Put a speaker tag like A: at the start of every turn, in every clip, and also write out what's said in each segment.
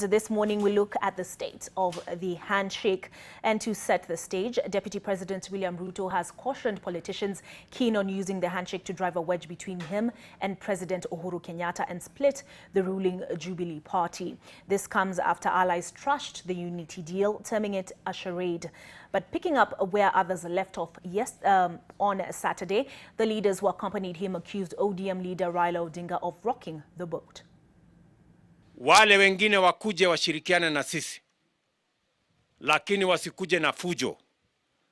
A: This morning, we look at the state of the handshake. And to set the stage, Deputy President William Ruto has cautioned politicians keen on using the handshake to drive a wedge between him and President Uhuru Kenyatta and split the ruling Jubilee party. This comes after allies trashed the unity deal, terming it a charade. But picking up where others left off on Saturday, the leaders who accompanied him accused ODM leader Raila Odinga of rocking the boat.
B: Wale wengine wakuje washirikiane na sisi, lakini wasikuje na fujo,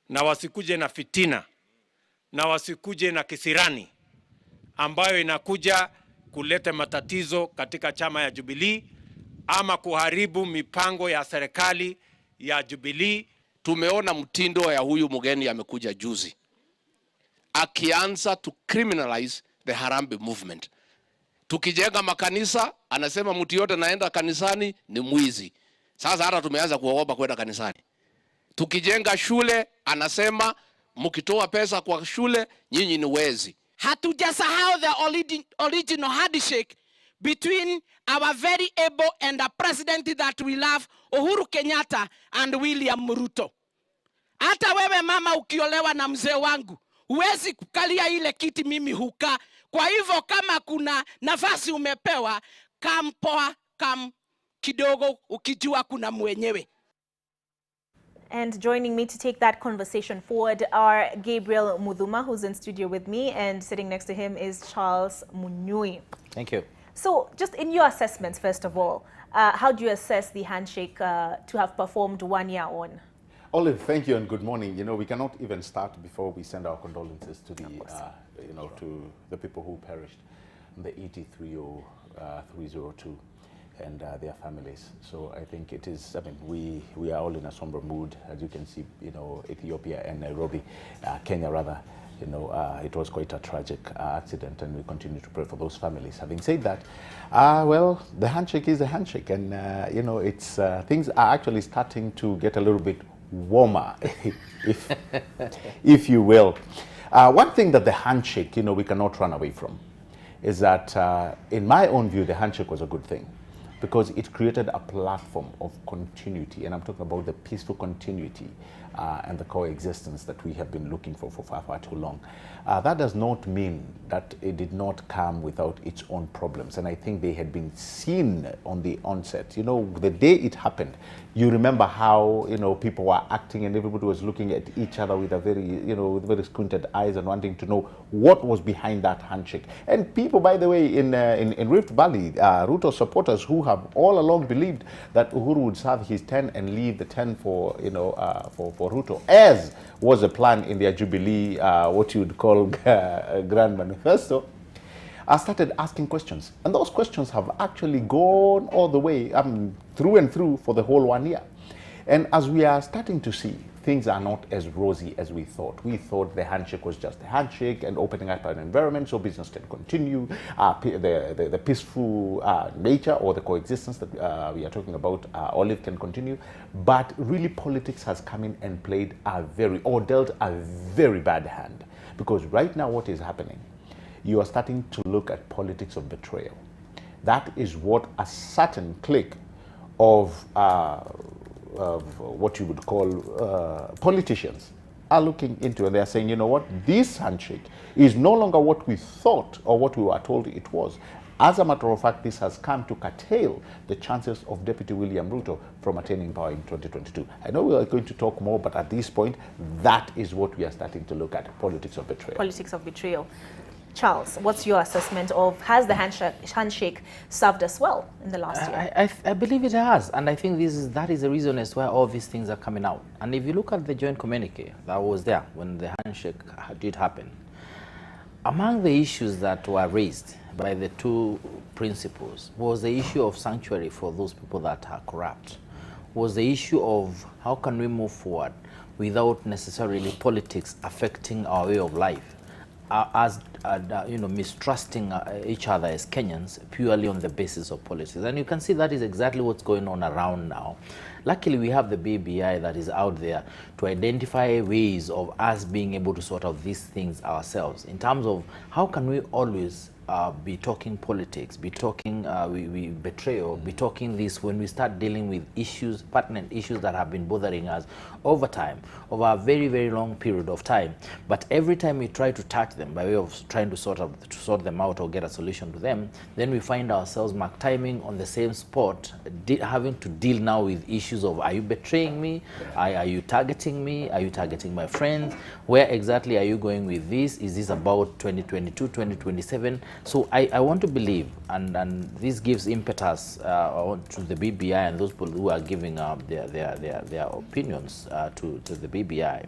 B: na wasikuje na fitina, na wasikuje na kisirani ambayo inakuja kuleta matatizo katika chama ya Jubilee ama kuharibu mipango ya serikali ya Jubilee.
C: Tumeona mtindo ya huyu mgeni amekuja juzi akianza to criminalize the Harambee movement. Tukijenga makanisa anasema mtu yote naenda kanisani ni mwizi. Sasa hata tumeanza kuogopa kwenda kanisani. Tukijenga shule anasema mkitoa pesa kwa shule nyinyi ni wezi.
D: Hatujasahau the original handshake between our very able and a president that we love, Uhuru Kenyatta and William Ruto. Hata wewe mama ukiolewa na mzee wangu, huwezi kukalia ile kiti mimi huka. Kwa hivyo kama kuna nafasi umepewa, kampoa kam kidogo ukijua kuna mwenyewe.
A: And joining me to take that conversation forward are Gabriel Mudhuma, who's in studio with me, and sitting next to him is Charles Munyui.
E: Thank you.
A: So just in your assessments, first of all, how do you assess the handshake to have performed 1 year on?
F: Olive, thank you and good morning. You know, we cannot even start before we send our condolences to the, to the people who perished in the 302 and their families. So I think it is, I mean, we are all in a somber mood, as you can see, you know, Ethiopia and Nairobi, Kenya rather, you know, it was quite a tragic accident, and we continue to pray for those families. Having said that, well, the handshake is a handshake, and, you know, it's, things are actually starting to get a little bit warmer, if you will. One thing that the handshake, you know, we cannot run away from is that, in my own view, the handshake was a good thing because it created a platform of continuity, and I'm talking about the peaceful continuity and the coexistence that we have been looking for far, far too long. That does not mean that it did not come without its own problems, and I think they had been seen on the onset. You know, the day it happened, you remember how, you know, people were acting and everybody was looking at each other with a very, you know, with very squinted eyes and wanting to know what was behind that handshake. And people, by the way, in Rift Valley, Ruto supporters who have all along believed that Uhuru would serve his 10 and leave the 10 for, you know, for Ruto, as was a plan in their Jubilee, what you would call Grand Manifesto, I started asking questions. And those questions have actually gone all the way through and through for the whole 1 year. And as we are starting to see, things are not as rosy as we thought. We thought the handshake was just a handshake and opening up an environment so business can continue, the peaceful nature or the coexistence that we are talking about, Olive, can continue. But really politics has come in and played dealt a very bad hand. Because right now what is happening, you are starting to look at politics of betrayal. That is what a certain clique of what you would call politicians are looking into, and they are saying, you know what, this handshake is no longer what we thought or what we were told it was. As a matter of fact, this has come to curtail the chances of Deputy William Ruto from attaining power in 2022. I know we are going to talk more, but at this point, that is what we are starting to look at, politics of betrayal.
A: Politics of betrayal. Charles, what's your assessment of, has the handshake served us well in the last year?
E: I believe it has, and I think that is the reason as to why all these things are coming out. And if you look at the joint communique that was there when the handshake did happen, among the issues that were raised by the two principals was the issue of sanctuary for those people that are corrupt, was the issue of how can we move forward without necessarily politics affecting our way of life. You know, mistrusting each other as Kenyans purely on the basis of politics. And you can see that is exactly what's going on around now. Luckily, we have the BBI that is out there to identify ways of us being able to sort out these things ourselves in terms of how can we always be talking politics, be talking we betrayal, be talking this when we start dealing with issues, pertinent issues that have been bothering us over time, over a very, very long period of time. But every time we try to touch them by way of trying to sort them out or get a solution to them, then we find ourselves mark timing on the same spot, having to deal now with issues of, are you betraying me? Are you targeting me? Are you targeting my friends? Where exactly are you going with this? Is this about 2022, 2027? So I want to believe, and this gives impetus to the BBI and those people who are giving their opinions to the BBI.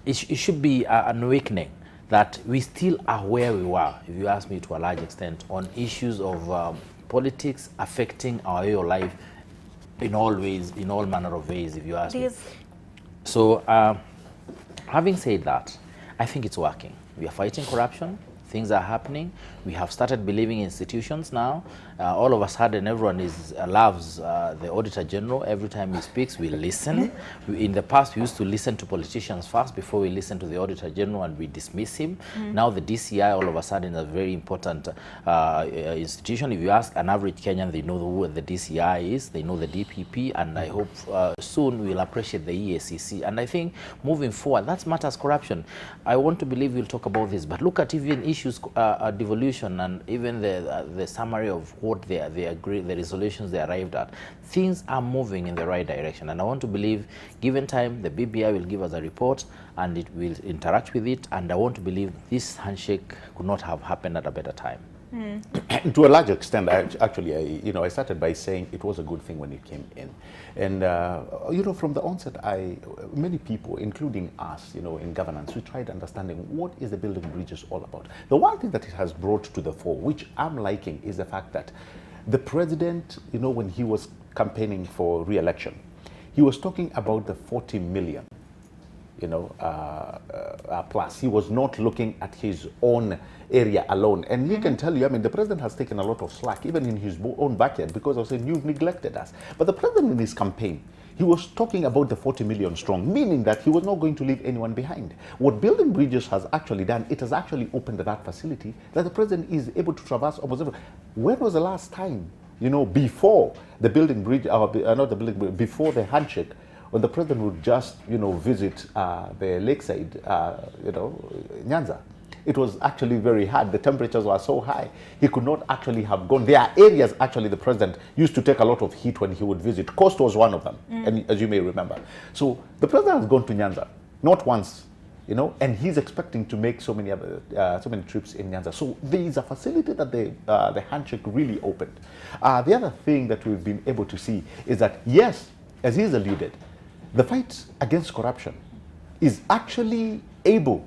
E: It should be an awakening that we still are where we were, if you ask me, to a large extent, on issues of politics affecting our way of life in all ways, in all manner of ways, if you ask me. So having said that, I think it's working. We are fighting corruption. Things are happening. We have started believing in institutions now. All of a sudden, everyone loves the Auditor General. Every time he speaks, we listen. In the past, we used to listen to politicians first before we listen to the Auditor General, and we dismiss him. Now the DCI, all of a sudden, is a very important institution. If you ask an average Kenyan, they know who the DCI is. They know the DPP, and I hope soon we'll appreciate the EACC. And I think moving forward, that matters corruption. I want to believe we'll talk about this, but look at even issues, devolution, and even the summary of what they agree, the resolutions they arrived at. Things are moving in the right direction, and I want to believe, given time, the BBI will give us a report and it will interact with it, and I want to believe this handshake could not have happened at a better time.
F: To a large extent, I started by saying it was a good thing when it came in. And, from the onset, many people, including us, in governance, we tried understanding what is the building bridges all about. The one thing that it has brought to the fore, which I'm liking, is the fact that the president, when he was campaigning for re-election, he was talking about the 40 million. Plus. He was not looking at his own area alone. And he can tell you, the president has taken a lot of slack, even in his own backyard, because of saying, you've neglected us. But the president in his campaign, he was talking about the 40 million strong, meaning that he was not going to leave anyone behind. What Building Bridges has actually done, it has actually opened that facility that the president is able to traverse almost everywhere. When was the last time, before the building bridge, before the handshake, when the president would just, visit the lakeside, Nyanza? It was actually very hard. The temperatures were so high. He could not actually have gone. There are areas, actually, the president used to take a lot of heat when he would visit. Coast was one of them, and as you may remember. So the president has gone to Nyanza, not once, and he's expecting to make so many trips in Nyanza. So there is a facility that the handshake really opened. The other thing that we've been able to see is that, yes, as he's alluded, the fight against corruption is actually able.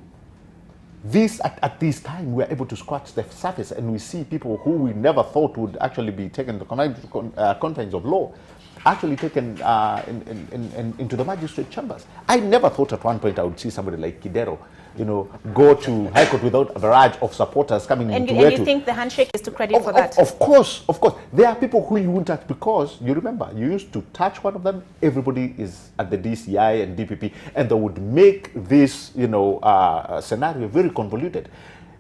F: At this time, we're able to scratch the surface, and we see people who we never thought would actually be taken to confines of law, actually taken into the magistrate chambers. I never thought at one point I would see somebody like Kidero, go to High Court without a barrage of supporters coming into
A: And you think the handshake is to credit for that?
F: Of course. There are people who you won't touch, because you remember, you used to touch one of them, everybody is at the DCI and DPP, and they would make this, scenario very convoluted.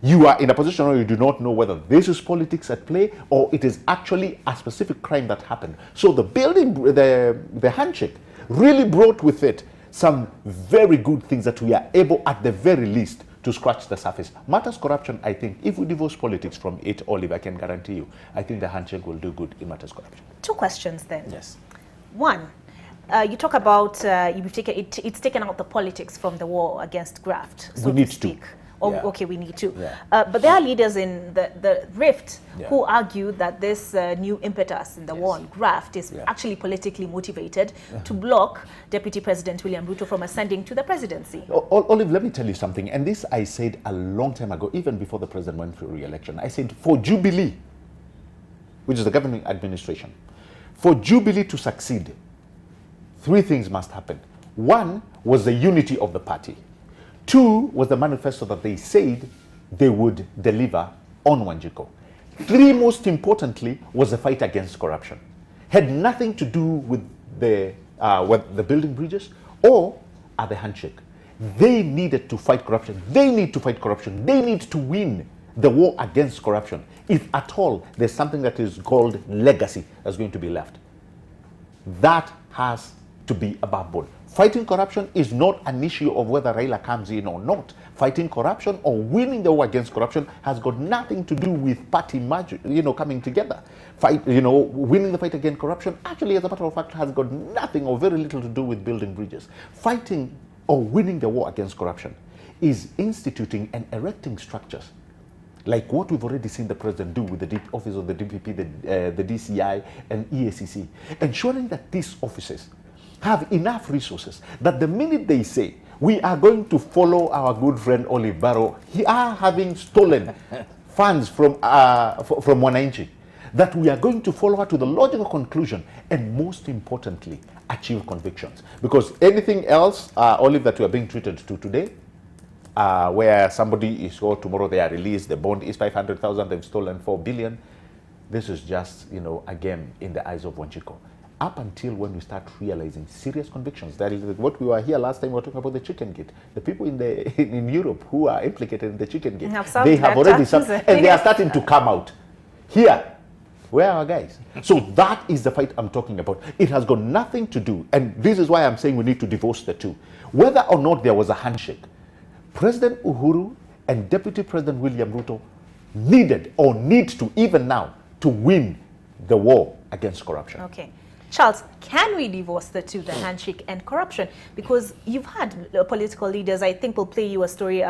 F: You are in a position where you do not know whether this is politics at play or it is actually a specific crime that happened. So the handshake really brought with it some very good things that we are able, at the very least, to scratch the surface. Matters corruption, I think, if we divorce politics from it, Olive, I can guarantee you, I think the handshake will do good in matters corruption.
A: Two questions then.
F: Yes.
A: One, you talk about it's taken out the politics from the war against graft, so to speak. Okay, we need to.
F: Yeah.
A: But there are leaders in the Rift who argue that this new impetus in the war on graft is actually politically motivated to block Deputy President William Ruto from ascending to the presidency.
F: Olive, let me tell you something. And this I said a long time ago, even before the president went for re-election. I said, for Jubilee, which is the governing administration, for Jubilee to succeed, three things must happen. One was the unity of the party. Two was the manifesto that they said they would deliver on Wanjiko. Three, most importantly, was the fight against corruption. Had nothing to do with the building bridges or the handshake. They needed to fight corruption. They need to fight corruption. They need to win the war against corruption, if at all there's something that is called legacy that's going to be left, that has to be above board. Fighting corruption is not an issue of whether Raila comes in or not. Fighting corruption or winning the war against corruption has got nothing to do with party coming together. Winning the fight against corruption actually, as a matter of fact, has got nothing or very little to do with building bridges. Fighting or winning the war against corruption is instituting and erecting structures like what we've already seen the president do with the office of the DPP, the DCI, and EACC, ensuring that these offices have enough resources that the minute they say, we are going to follow our good friend Olive Barrow, he are having stolen funds from Wananchi, that we are going to follow her to the logical conclusion and most importantly, achieve convictions. Because anything else, Olive, that we are being treated to today, where somebody is, or tomorrow they are released, the bond is 500,000, they've stolen 4 billion. This is just, a game in the eyes of Wanjiko. Up until when we start realizing serious convictions. That is what we were here last time, we were talking about the chicken gate. The people in Europe who are implicated in the chicken gate, they have already served, and they are starting to come out. Here, where are our guys? So that is the fight I'm talking about. It has got nothing to do, and this is why I'm saying we need to divorce the two. Whether or not there was a handshake, President Uhuru and Deputy President William Ruto need to, even now, to win the war against corruption.
A: Okay. Charles, can we divorce the two, the handshake and corruption? Because you've had political leaders, I think we'll play you a story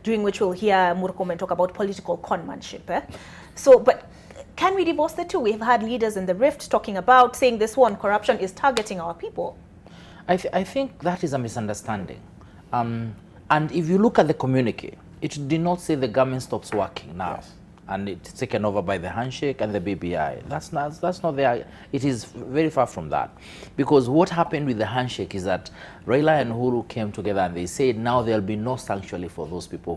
A: during which we'll hear Murkomen talk about political conmanship. But can we divorce the two? We've had leaders in the rift talking about saying this one, corruption is targeting our people.
E: I think that is a misunderstanding. And if you look at the communique, it did not say the government stops working now. Yes. And it's taken over by the handshake and the BBI. That's not there. It is very far from that. Because what happened with the handshake is that Raila and Uhuru came together and they said now there'll be no sanctuary for those people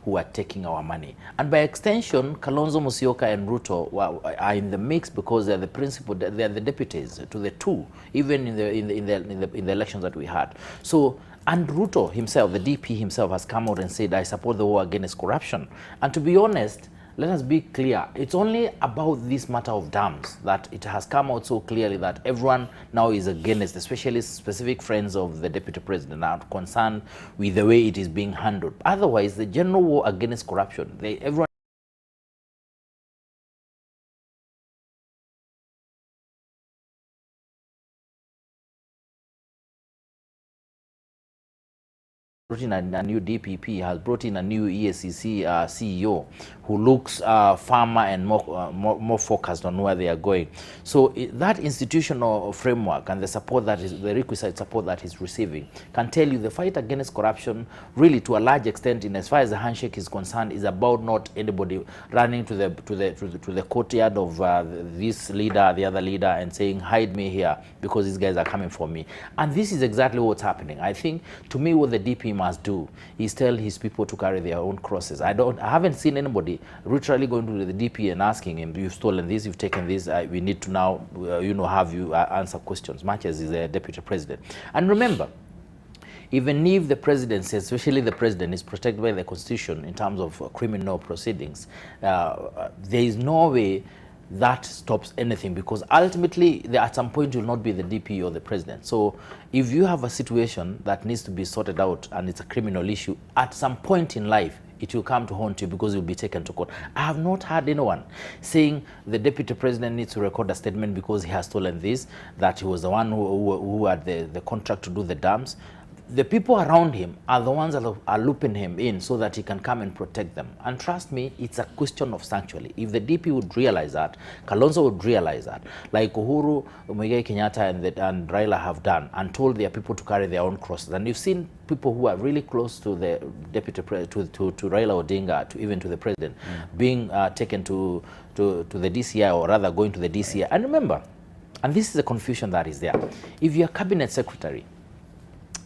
E: who are taking our money. And by extension, Kalonzo Musyoka and Ruto are in the mix because they're the principal, they're the deputies to the two, even in the elections that we had. So, and Ruto himself, the DP himself, has come out and said, I support the war against corruption. And to be honest, let us be clear, it's only about this matter of dams that it has come out so clearly that everyone now is against, especially specific friends of the Deputy President are concerned with the way it is being handled. Otherwise, the general war against corruption, everyone brought in a new DPP, has brought in a new EACC CEO who looks firmer and more focused on where they are going. So that institutional framework and the support that is, the requisite support that he's receiving can tell you the fight against corruption really to a large extent, in as far as the handshake is concerned, is about not anybody running to the courtyard of this leader, the other leader, and saying, hide me here because these guys are coming for me. And this is exactly what's happening. I think, to me, what the DP must do is tell his people to carry their own crosses. I haven't seen anybody literally going to the DP and asking him, you've stolen this, you've taken this, we need to now have you answer questions, much as is the Deputy President. And remember, even if the presidency, especially the president, is protected by the Constitution in terms of criminal proceedings, there is no way that stops anything, because ultimately at some point you'll not be the DP or the president. So if you have a situation that needs to be sorted out and it's a criminal issue, at some point in life it will come to haunt you because you'll be taken to court. I have not heard anyone saying the deputy president needs to record a statement because he has stolen this, that he was the one who had the contract to do the dams. The people around him are the ones that are looping him in so that he can come and protect them. And trust me, it's a question of sanctuary. If the DP would realize that, Kalonzo would realize that, like Uhuru, Muigai Kenyatta and Raila have done, and told their people to carry their own crosses. And you've seen people who are really close to the deputy to Raila Odinga, even to the president, being taken to the DCI, or rather going to the DCI. And remember, and this is the confusion that is there. If you're a cabinet secretary,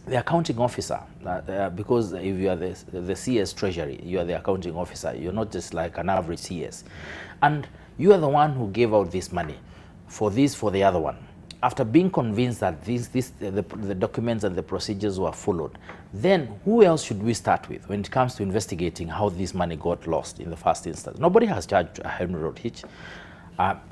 E: the accounting officer, because if you are the CS Treasury, you are the accounting officer. You're not just like an average CS. And you are the one who gave out this money for this, for the other one. after being convinced that the documents and the procedures were followed, then who else should we start with when it comes to investigating how this money got lost in the first instance? Nobody has charged Henry Rotich.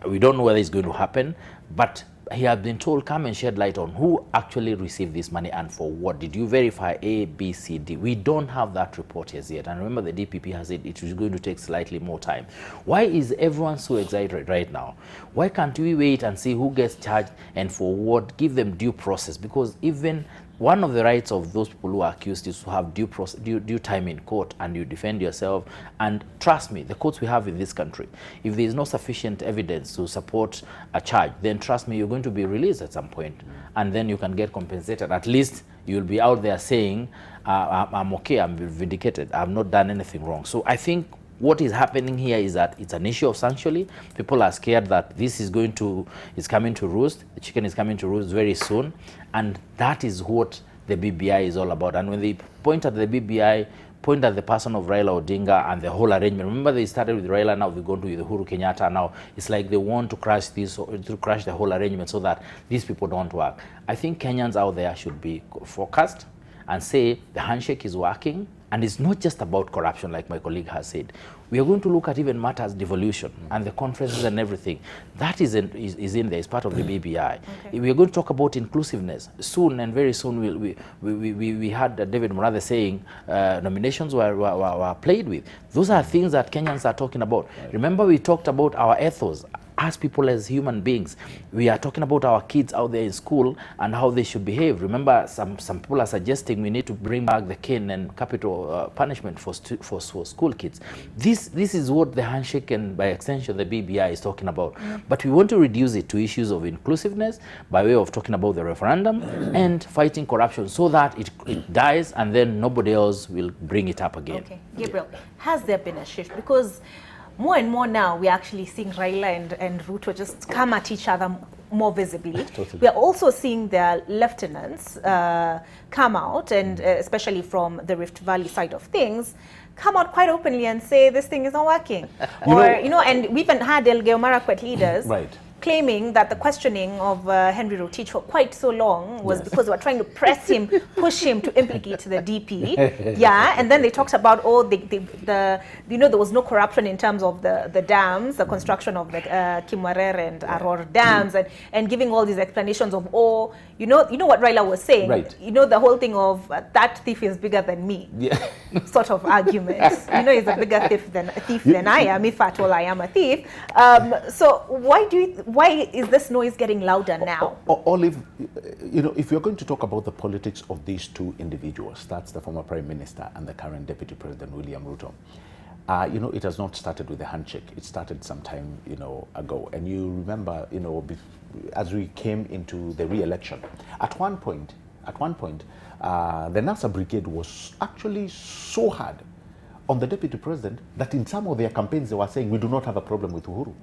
E: We don't know whether it's going to happen, but he has been told, come and shed light on who actually received this money and for what. Did you verify A, B, C, D? We don't have that report as yet. And remember, the DPP has said it is going to take slightly more time. Why is everyone so excited right now? Why can't we wait and see who gets charged and for what? Give them due process, because even one of the rights of those people who are accused is to have due time in court, and you defend yourself. And trust me, the courts we have in this country, if there is no sufficient evidence to support a charge, then trust me, you're going to be released at some point, and then you can get compensated. At least you'll be out there saying, I'm okay, I'm vindicated, I've not done anything wrong. So I think what is happening here is that it's an issue of sanctuary. People are scared that this is coming to roost. The chicken is coming to roost very soon. And that is what the BBI is all about. And when they point at the BBI, point at the person of Raila Odinga and the whole arrangement. Remember, they started with Raila, now they've gone to Uhuru Kenyatta. Now it's like they want to crash to crash the whole arrangement so that these people don't work. I think Kenyans out there should be focused and say the handshake is working. And it's not just about corruption, like my colleague has said. We are going to look at even matters devolution and the conferences and everything. That is in there, it's part of the BBI. Okay. We are going to talk about inclusiveness. Soon, and very soon, we had David Murathe saying nominations were played with. Those are things that Kenyans are talking about. Right. Remember, we talked about our ethos. As people, as human beings, we are talking about our kids out there in school and how they should behave. Remember, some people are suggesting we need to bring back the cane and capital punishment for school kids. This is what the handshake and by extension the BBI is talking about. But we want to reduce it to issues of inclusiveness by way of talking about the referendum and fighting corruption so that it dies and then nobody else will bring it up again.
A: Okay, Gabriel, has there been a shift? Because more and more now, we're actually seeing Raila and Ruto just come at each other more visibly. Totally. We are also seeing their lieutenants come out, and especially from the Rift Valley side of things, come out quite openly and say this thing is not working. And we've even had Elgeyo Marakwet leaders claiming that the questioning of Henry Rotich for quite so long was because they were trying to press him, push him to implicate the DP. Yeah, and then they talked about there was no corruption in terms of the dams, the construction of the Kimwarer and Aror dams, and giving all these explanations of, you know what Raila was saying, the whole thing of that thief is bigger than me, sort of arguments. He's a bigger thief than I am, if at all I am a thief. So why is this noise getting louder now?
F: Olive, if you're going to talk about the politics of these two individuals, that's the former Prime Minister and the current Deputy President, William Ruto, it has not started with the handshake. It started some time, ago. And you remember, as we came into the re-election, at one point, the NASA Brigade was actually so hard on the Deputy President that in some of their campaigns they were saying, we do not have a problem with Uhuru.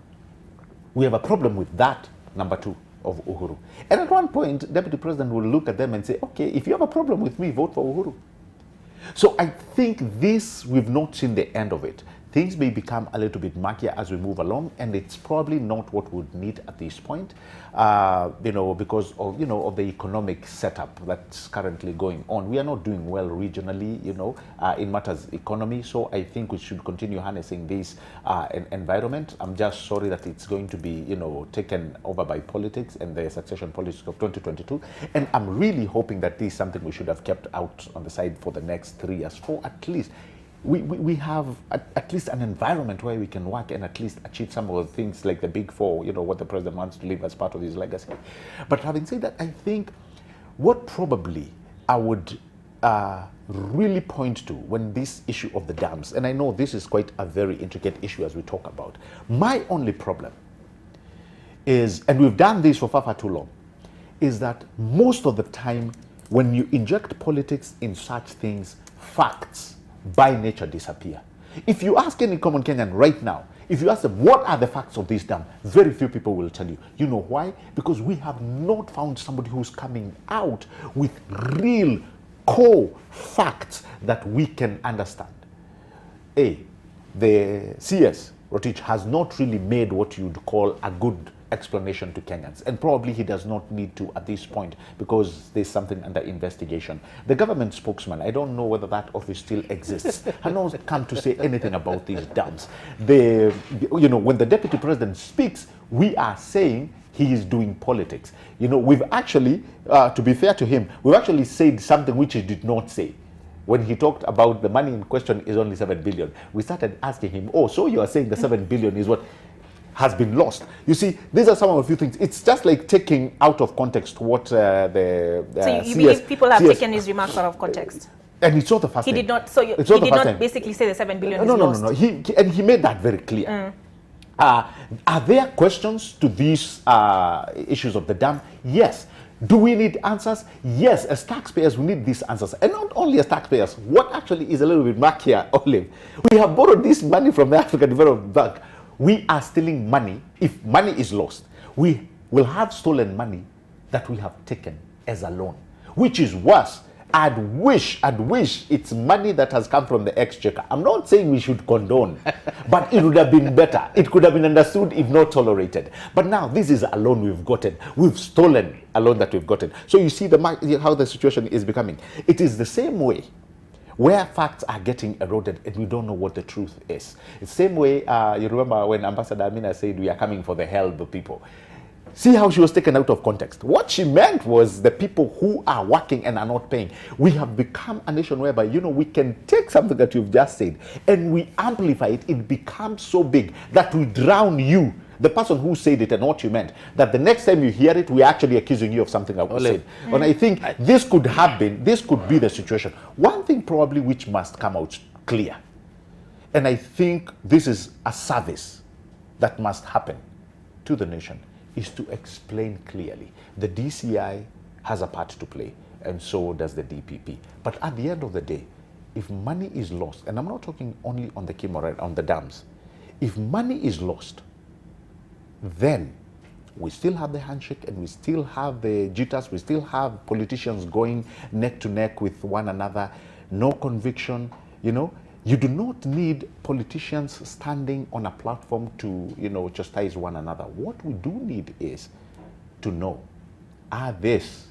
F: We have a problem with that, number 2, of Uhuru. And at one point, Deputy President will look at them and say, okay, if you have a problem with me, vote for Uhuru. So I think we've not seen the end of it. Things may become a little bit murkier as we move along, and it's probably not what we would need at this point, because of, of the economic setup that's currently going on. We are not doing well regionally, in matters economy. So I think we should continue harnessing this environment. I'm just sorry that it's going to be, taken over by politics and the succession politics of 2022. And I'm really hoping that this is something we should have kept out on the side for the next 3 years, for at least we have at least an environment where we can work and at least achieve some of the things like the big 4, what the president wants to leave as part of his legacy. But having said that, I think what probably I would really point to when this issue of the dams, and I know this is quite a very intricate issue as we talk about, my only problem is, and we've done this for far too long, is that most of the time when you inject politics in such things, facts by nature disappear. If you ask any common Kenyan right now, if you ask them what are the facts of this dam, very few people will tell you. You know why? Because we have not found somebody who's coming out with real core facts that we can understand. The CS, Rotich, has not really made what you'd call a good explanation to Kenyans. And probably he does not need to at this point because there's something under investigation. The government spokesman, I don't know whether that office still exists, has not come to say anything about these dams. When the deputy president speaks, we are saying he is doing politics. We've actually, to be fair to him, we've actually said something which he did not say. When he talked about the money in question is only 7 billion, we started asking him, oh, so you are saying the 7 billion is what has been lost? You see, these are some of a few things. It's just like taking out of context what
A: so you believe people have taken his remarks out of context?
F: And it's not the first time.
A: He did not, so he did not basically say the 7 billion is lost? No.
F: He made that very clear. Are there questions to these issues of the dam? Yes. Do we need answers? Yes. As taxpayers, we need these answers. And not only as taxpayers, what actually is a little bit murkier, Olive, we have borrowed this money from the African Development Bank. We are stealing money. If money is lost, we will have stolen money that we have taken as a loan, which is worse. I'd wish it's money that has come from the exchequer. I'm not saying we should condone, but it would have been better. It could have been understood if not tolerated. But now this is a loan we've gotten. We've stolen a loan that we've gotten. So you see how the situation is becoming. It is the same way where facts are getting eroded and we don't know what the truth is. It's the same way, you remember when Ambassador Amina said we are coming for the health of people. See how she was taken out of context. What she meant was the people who are working and are not paying. We have become a nation whereby, we can take something that you've just said and we amplify it. It becomes so big that we drown you, the person who said it and what you meant, that the next time you hear it, we're actually accusing you of something I said. And I think this could be the situation. One thing probably which must come out clear, and I think this is a service that must happen to the nation, is to explain clearly. The DCI has a part to play, and so does the DPP. But at the end of the day, if money is lost, and I'm not talking only on the Kimora, on the dams, if money is lost, then we still have the handshake and we still have the jitters, we still have politicians going neck to neck with one another, no conviction, You do not need politicians standing on a platform to, chastise one another. What we do need is to know, are these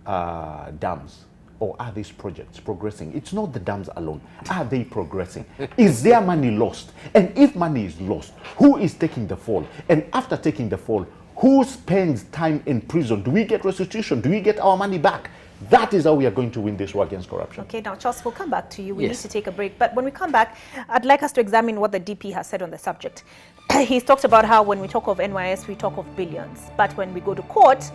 F: dams or are these projects progressing? It's not the dams alone. Are they progressing? Is there money lost? And if money is lost, who is taking the fall? And after taking the fall, who spends time in prison? Do we get restitution? Do we get our money back? That is how we are going to win this war against corruption. Okay, now, Charles, we'll come back to you. We need to take a break. But when we come back, I'd like us to examine what the DP has said on the subject. He's talked about how when we talk of NYS, we talk of billions. But when we go to court,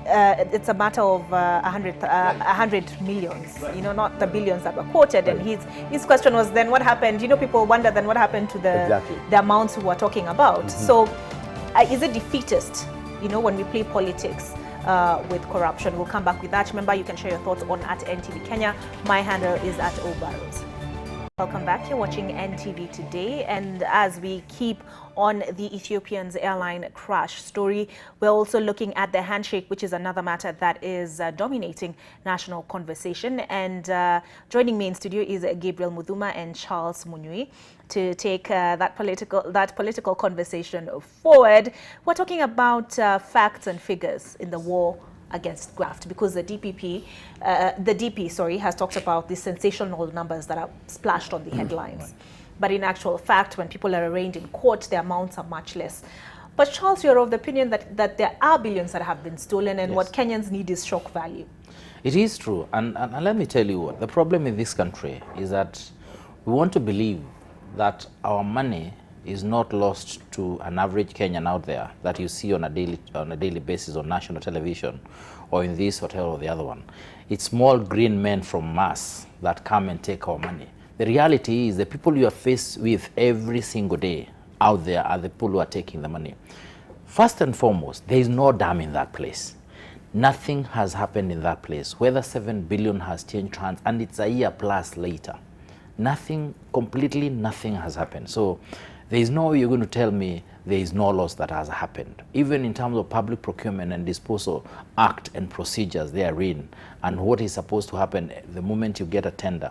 F: it's a matter of 100 millions, not the billions that were quoted. And his question was, then what happened? People wonder then what happened to the amounts we were talking about. So is it defeatist, when we play politics with corruption? We'll come back with that. Remember, you can share your thoughts on @NTV Kenya. My handle is @obarrows. Welcome back. You're watching NTV Today, and as we keep on the Ethiopian's airline crash story, we're also looking at the handshake, which is another matter that is dominating national conversation. And joining me in studio is Gabriel Mudhuma and Charles Munyui to take that political conversation forward. We're talking about facts and figures in the war against graft, because the DP has talked about the sensational numbers that are splashed on the headlines. But in actual fact, when people are arraigned in court, the amounts are much less. But Charles, you're of the opinion that there are billions that have been stolen, and what Kenyans need is shock value.
E: It is true. And let me tell you what, the problem in this country is that we want to believe that our money is not lost to an average Kenyan out there that you see on a daily basis on national television or in this hotel or the other one. It's small green men from Mars that come and take our money. The reality is the people you are faced with every single day out there are the people who are taking the money. First and foremost, there is no dam in that place. Nothing has happened in that place. Whether 7 billion has changed hands, and it's a year plus later. Completely nothing has happened. So there is no way you're going to tell me there is no loss that has happened. Even in terms of Public Procurement and Disposal Act and procedures therein, and what is supposed to happen the moment you get a tender.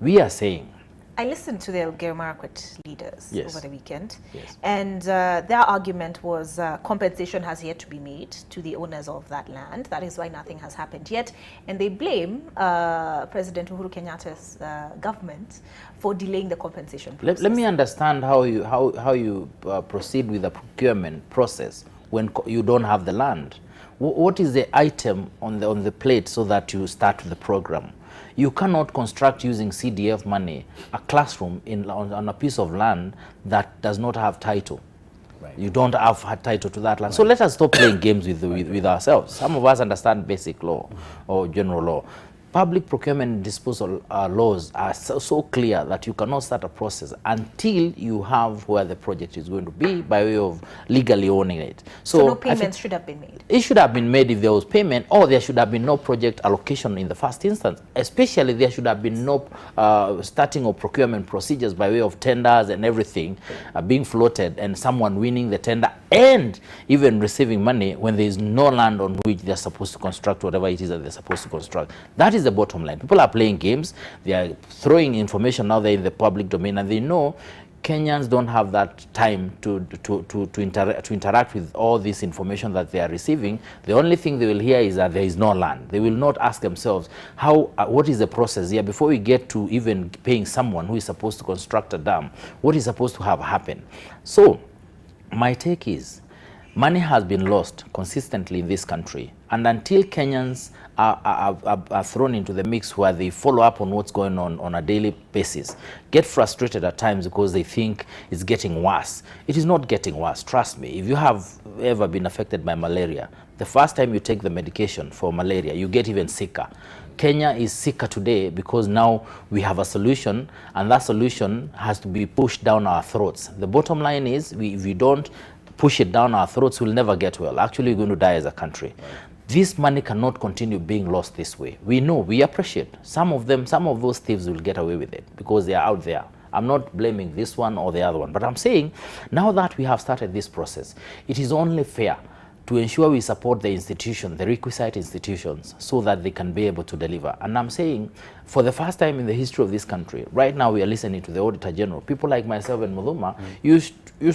E: We are saying
A: I listened to the Elgeyo Marakwet leaders
E: Yes.
A: over the weekend,
E: Yes.
A: and their argument was compensation has yet to be made to the owners of that land. That is why nothing has happened yet, and they blame President Uhuru Kenyatta's government for delaying the compensation process.
E: Let me understand how you proceed with the procurement process when you don't have the land. What is the item on the plate so that you start the program? You cannot construct using CDF money a classroom on a piece of land that does not have title. Right. You don't have title to that land. Right. So let us stop playing games with ourselves. Some of us understand basic law or general law. Public procurement and disposal laws are so clear that you cannot start a process until you have where the project is going to be by way of legally owning it.
A: So no payments should have been made?
E: It should have been made if there was payment, or there should have been no project allocation in the first instance. Especially there should have been no starting of procurement procedures by way of tenders and everything being floated and someone winning the tender and even receiving money when there is no land on which they're supposed to construct whatever it is that they're supposed to construct. That is the bottom line. People are playing games. They are throwing information out there in the public domain, and they know Kenyans don't have that time to interact with all this information that they are receiving. The only thing they will hear is that there is no land. They will not ask themselves, what is the process here before we get to even paying someone who is supposed to construct a dam? What is supposed to have happened? So my take is, money has been lost consistently in this country, and until Kenyans are thrown into the mix where they follow up on what's going on a daily basis, get frustrated at times because they think it's getting worse. It is not getting worse, trust me. If you have ever been affected by malaria, the first time you take the medication for malaria, you get even sicker. Kenya is sicker today because now we have a solution, and that solution has to be pushed down our throats. The bottom line is, if we don't push it down our throats, we'll never get well. Actually, we're going to die as a country. This money cannot continue being lost this way. We know, we appreciate. Some of those thieves will get away with it because they are out there. I'm not blaming this one or the other one, but I'm saying now that we have started this process, it is only fair to ensure we support the institution, the requisite institutions, so that they can be able to deliver. And I'm saying, for the first time in the history of this country, right now we are listening to the Auditor General. People like myself and Mudhuma used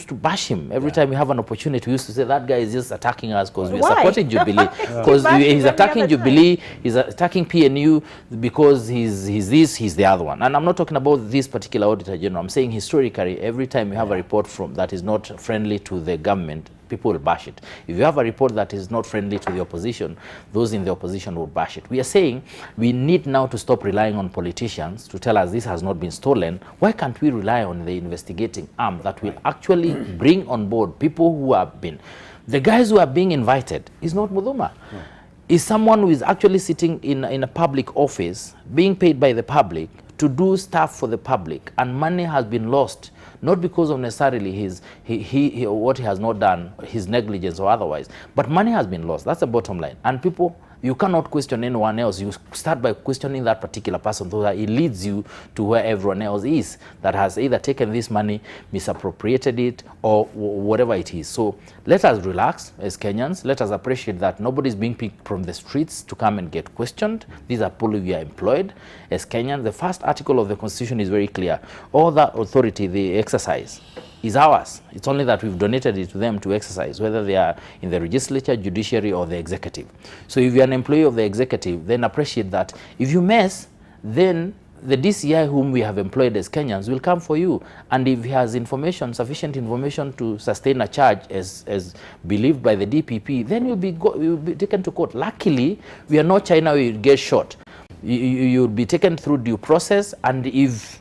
E: to bash him. Every time we have an opportunity, we used to say, that guy is just attacking us because we are supporting Jubilee. Because he's attacking Jubilee, he's attacking PNU because he's this, he's the other one. And I'm not talking about this particular Auditor General. I'm saying historically, every time you have a report from that is not friendly to the government, people will bash it. If you have a report that is not friendly to the opposition, those in the opposition will bash it. We are saying we need now to stop relying on politicians to tell us this has not been stolen. Why can't we rely on the investigating arm that will actually bring on board people who have been... The guys who are being invited is not Mudhuma. No. Is someone who is actually sitting in a public office, being paid by the public to do stuff for the public, and money has been lost. Not because of necessarily what he has not done, his negligence or otherwise, but money has been lost. That's the bottom line. And people, you cannot question anyone else. You start by questioning that particular person so that it leads you to where everyone else is that has either taken this money, misappropriated it, or whatever it is. So let us relax as Kenyans. Let us appreciate that nobody is being picked from the streets to come and get questioned. These are people who are employed as Kenyans. The first article of the Constitution is very clear. All that authority they exercise is ours. It's only that we've donated it to them to exercise, whether they are in the legislature, judiciary, or the executive. So if you're an employee of the executive, then appreciate that if you mess, then the DCI whom we have employed as Kenyans will come for you. And if he has information, sufficient information to sustain a charge as believed by the DPP, then you'll be taken to court. Luckily, we are not China where you get shot. You'll be taken through due process, and if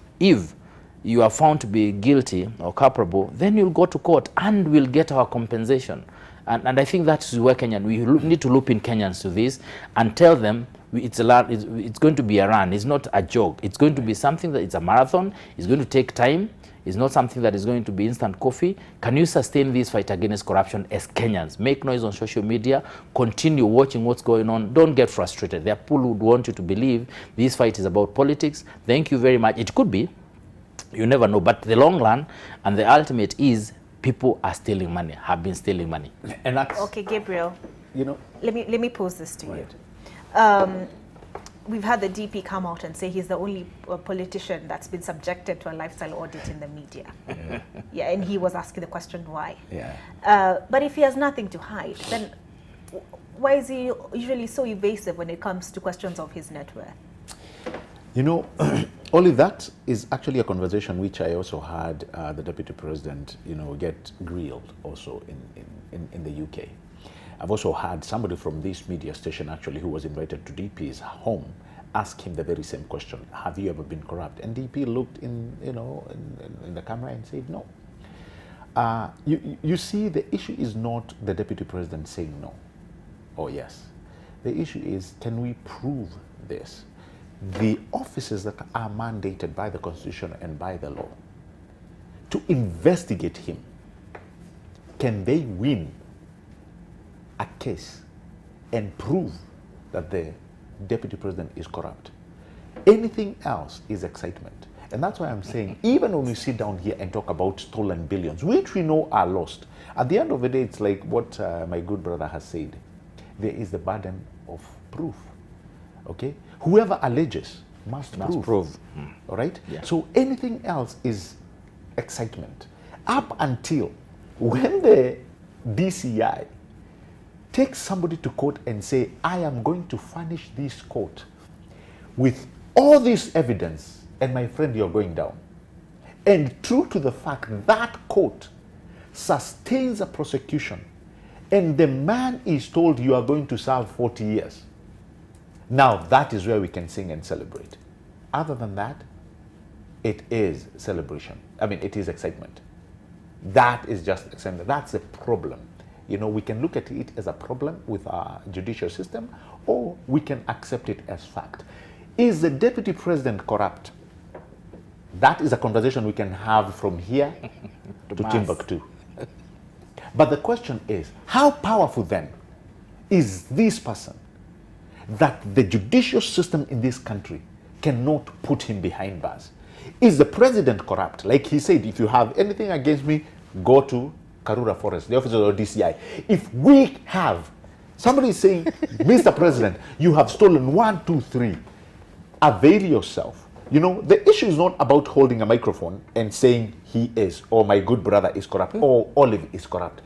E: you are found to be guilty or culpable, then you'll go to court and we'll get our compensation. And I think that's where we need to loop in Kenyans to this and tell them it's going to be a run. It's not a joke. It's going to be something that it's a marathon. It's going to take time. It's not something that is going to be instant coffee. Can you sustain this fight against corruption as Kenyans? Make noise on social media. Continue watching what's going on. Don't get frustrated. There are people who want you to believe this fight is about politics. Thank you very much. It could be. You never know. But the long run and the ultimate is people are stealing money, have been stealing money. And that's...
A: Okay, Gabriel,
F: you know,
A: let me pose this to you. we've had the DP come out and say he's the only politician that's been subjected to a lifestyle audit in the media. Yeah, and he was asking the question why.
F: Yeah.
A: But if he has nothing to hide, then why is he usually so evasive when it comes to questions of his net worth?
F: You know, only that is actually a conversation which I also had the Deputy President, you know, get grilled also in the UK. I've also had somebody from this media station actually who was invited to DP's home ask him the very same question: have you ever been corrupt? And DP looked in the camera and said no. You see, the issue is not the Deputy President saying no or yes. The issue is, can we prove this? The officers that are mandated by the Constitution and by the law to investigate him, can they win a case and prove that the Deputy President is corrupt? Anything else is excitement. And that's why I'm saying, even when we sit down here and talk about stolen billions, which we know are lost, at the end of the day, it's like what my good brother has said. There is the burden of proof. Okay? Whoever alleges must prove. All right?
E: Yeah.
F: So anything else is excitement. Up until when the DCI takes somebody to court and say, I am going to furnish this court with all this evidence, and my friend, you're going down. And true to the fact that court sustains a prosecution, and the man is told you are going to serve 40 years. Now that is where we can sing and celebrate. Other than that, it is celebration. I mean, it is excitement. That is just excitement. That's a problem. You know, we can look at it as a problem with our judicial system, or we can accept it as fact. Is the Deputy President corrupt? That is a conversation we can have from here to Timbuktu. But the question is, how powerful then is this person that the judicial system in this country cannot put him behind bars? Is the president corrupt? Like he said, if you have anything against me, go to Karura Forest, the officer of DCI. If we have somebody saying, Mr. President, you have stolen 1, 2, 3, avail yourself. You know, the issue is not about holding a microphone and saying he is, or my good brother is corrupt, or Olive is corrupt.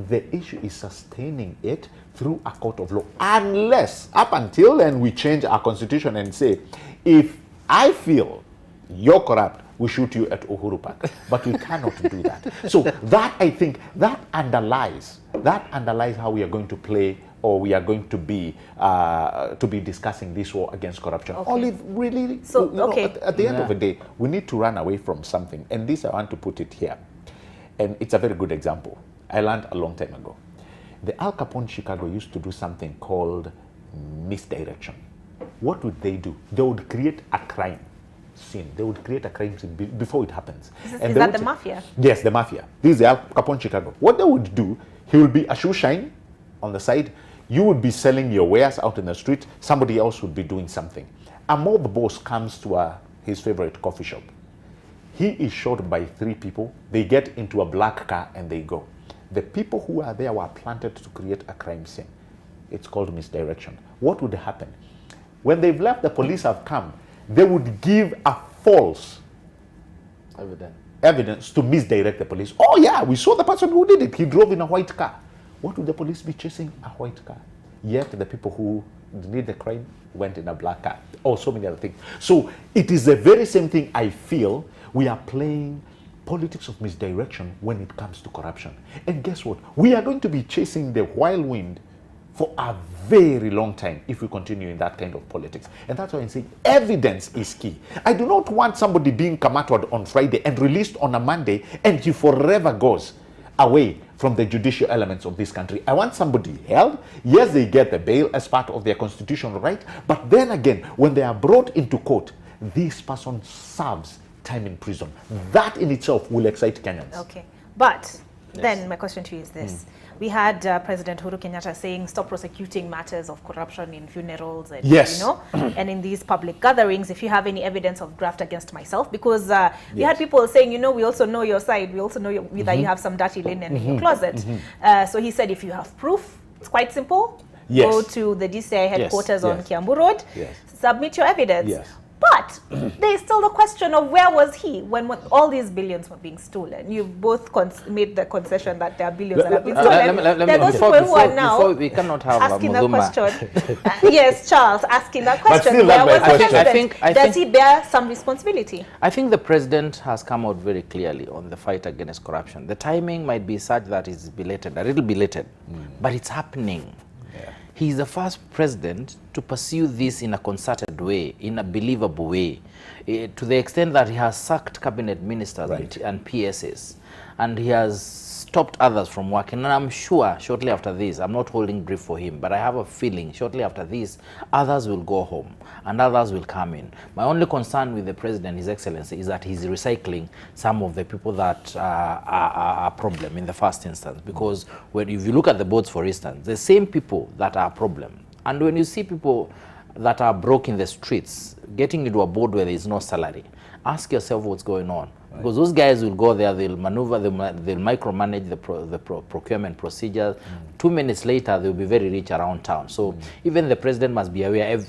F: The issue is sustaining it through a court of law. Unless, up until then, we change our constitution and say, if I feel you're corrupt, we shoot you at Uhuru Park. But we cannot do that. So that, I think, that underlies how we are going to play, or we are going to be discussing this war against corruption.
A: Okay.
F: Olive, really,
A: so,
F: you know,
A: okay.
F: at the end of the day, we need to run away from something. And this, I want to put it here. And it's a very good example. I learned a long time ago. The Al Capone Chicago used to do something called misdirection. What would they do? They would create a crime scene. They would create a crime scene before it happens.
A: Is that the mafia?
F: Yes, the mafia. This is the Al Capone Chicago. What they would do, he will be a shoe shine on the side. You would be selling your wares out in the street. Somebody else would be doing something. A mob boss comes to his favorite coffee shop. He is shot by 3 people. They get into a black car and they go. The people who are there were planted to create a crime scene. It's called misdirection. What would happen? When they've left, the police have come. They would give a false evidence to misdirect the police. Oh yeah, we saw the person who did it. He drove in a white car. What would the police be chasing? A white car. Yet the people who did the crime went in a black car. Oh, so many other things. So it is the very same thing. I feel we are playing politics of misdirection when it comes to corruption. And guess what? We are going to be chasing the whirlwind for a very long time if we continue in that kind of politics. And that's why I'm saying evidence is key. I do not want somebody being kamatwad on Friday and released on a Monday and he forever goes away from the judicial elements of this country. I want somebody held. Yes, they get the bail as part of their constitutional right. But then again, when they are brought into court, this person serves time in prison. That in itself will excite Kenyans.
A: Okay. But then my question to you is this. We had President Uhuru Kenyatta saying stop prosecuting matters of corruption in funerals and, you know, and in these public gatherings, if you have any evidence of graft against myself, because we had people saying, you know, we also know your side. We also know that you have some dirty linen in your closet. So he said, if you have proof, it's quite simple.
F: Yes.
A: go to the DCI headquarters on
F: yes.
A: Kiambu Road,
F: Yes.
A: submit your evidence.
F: Yes.
A: But there's still the question of where was he when all these billions were being stolen? You've both made the concession that there are billions that have been stolen. There are those people who are now
E: we cannot have
A: asking that
E: Muduma.
A: question. Yes, Charles, asking that question.
F: still
A: Where
F: that
A: was
F: my
A: the
F: question.
A: president? Does he bear some responsibility?
E: I think the president has come out very clearly on the fight against corruption. The timing might be such that it's belated, a little belated, but it's happening. He's the first president to pursue this in a concerted way, in a believable way, to the extent that he has sacked cabinet ministers and PSs, and he has stopped others from working. And I'm sure shortly after this, I'm not holding brief for him, but I have a feeling shortly after this, others will go home and others will come in. My only concern with the president, His Excellency, is that he's recycling some of the people that are a problem in the first instance. Because if you look at the boards, for instance, the same people that are a problem. And when you see people that are broke in the streets, getting into a board where there is no salary, ask yourself what's going on. Because those guys will go there, they'll maneuver, they'll micromanage the procurement procedures. 2 minutes later, they'll be very rich around town. So even the president must be aware,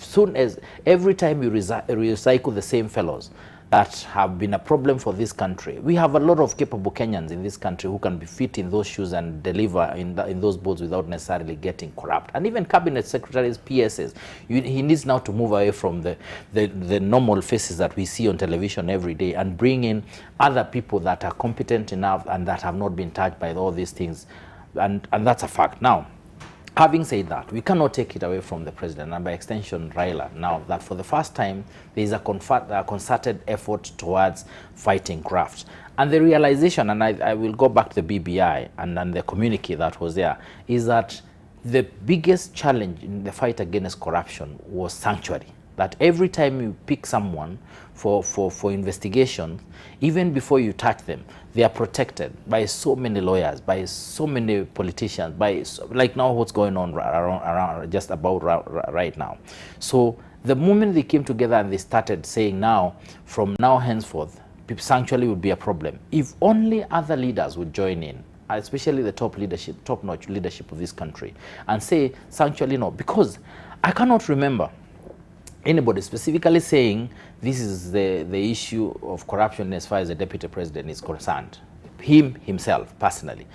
E: every time you recycle the same fellows that have been a problem for this country. We have a lot of capable Kenyans in this country who can be fit in those shoes and deliver in those boards without necessarily getting corrupt. And even cabinet secretaries, PSs, he needs now to move away from the normal faces that we see on television every day and bring in other people that are competent enough and that have not been touched by all these things. And that's a fact. Now, having said that, we cannot take it away from the president and by extension Raila now that for the first time there is a concerted effort towards fighting graft. And the realization, and I will go back to the BBI and the communique that was there, is that the biggest challenge in the fight against corruption was sanctuary. That every time you pick someone for investigation, even before you touch them, they are protected by so many lawyers, by so many politicians, like now what's going on around just about right now. So the moment they came together and they started saying now, from now henceforth, sanctuary would be a problem. If only other leaders would join in, especially the top-notch leadership of this country, and say sanctuary no, because I cannot remember anybody specifically saying this is the issue of corruption as far as the deputy president is concerned. Himself, personally.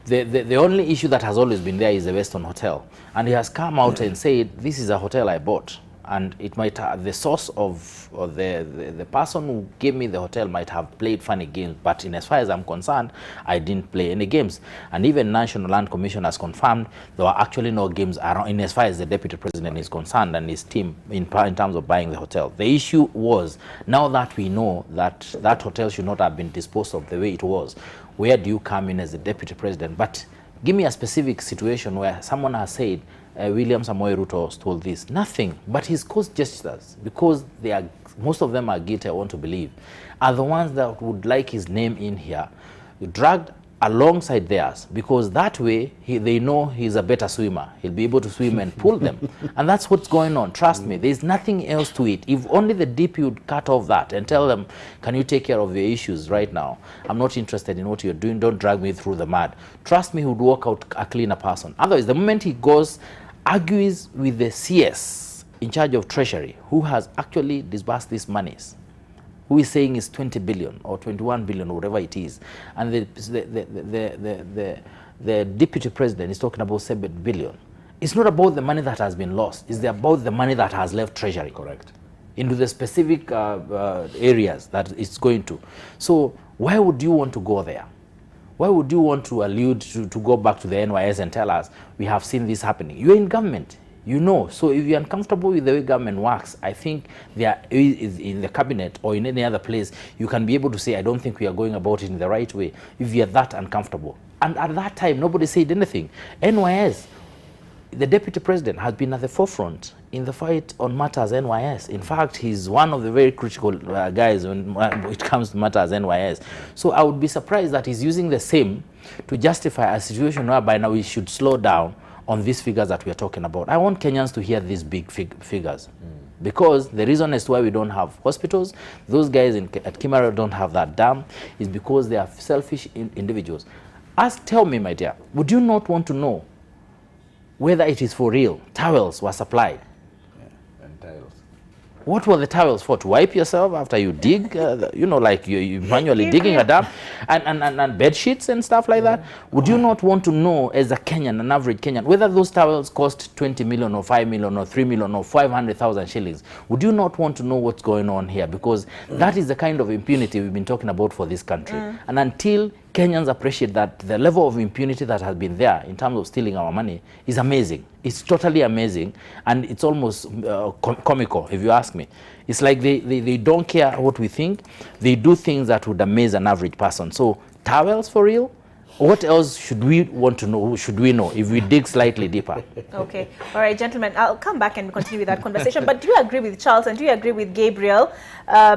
E: The only issue that has always been there is the Weston Hotel. And he has come out and said, this is a hotel I bought. And it might the source of the person who gave me the hotel might have played funny games, but in as far as I'm concerned, I didn't play any games. And even National Land Commission has confirmed there were actually no games around in as far as the deputy president is concerned and his team in terms of buying the hotel. The issue was, now that we know that that hotel should not have been disposed of the way it was, where do you come in as the deputy president? But give me a specific situation where someone has said, William Samoei Ruto stole this. Nothing, but his cost gestures, because most of them are guilty, I want to believe, are the ones that would like his name in here, dragged alongside theirs, because that way they know he's a better swimmer. He'll be able to swim and pull them. And that's what's going on. Trust me, there's nothing else to it. If only the DP would cut off that and tell them, can you take care of your issues right now? I'm not interested in what you're doing. Don't drag me through the mud. Trust me, he would walk out a cleaner person. Otherwise, the moment he goes, argues with the CS in charge of Treasury, who has actually disbursed these monies, who is saying is 20 billion or 21 billion or whatever it is, and the deputy president is talking about 7 billion. It's not about the money that has been lost. It's about the money that has left Treasury. Correct. Into the specific areas that it's going to. So why would you want to go there? Why would you want to allude to go back to the NYS and tell us we have seen this happening? You're in government. You know, so if you're uncomfortable with the way government works, I think there is in the cabinet or in any other place, you can be able to say, I don't think we are going about it in the right way, if you're that uncomfortable. And at that time, nobody said anything. NYS, the deputy president, has been at the forefront in the fight on matters NYS. In fact, he's one of the very critical guys when it comes to matters NYS. So I would be surprised that he's using the same to justify a situation whereby now we should slow down on these figures that we are talking about. I want Kenyans to hear these big figures. Because the reason as to why we don't have hospitals, those guys at Kimara don't have that dam, is because they are selfish individuals. Tell me, my dear, would you not want to know whether it is for real. Towels were supplied.
F: Yeah, and tiles.
E: What were the towels for? To wipe yourself after you dig, you know, like you manually digging a dam, and bed sheets and stuff like that? Would you not want to know, as a Kenyan, an average Kenyan, whether those towels cost 20 million or 5 million or 3 million or 500,000 shillings? Would you not want to know what's going on here? Because that is the kind of impunity we've been talking about for this country. And until Kenyans appreciate that the level of impunity that has been there in terms of stealing our money is amazing. It's totally amazing, and it's almost comical, if you ask me. It's like they don't care what we think. They do things that would amaze an average person. So towels for real? What else should we want to know? Should we know if we dig slightly deeper?
A: Okay. All right, gentlemen, I'll come back and continue with that conversation. But do you agree with Charles and do you agree with Gabriel?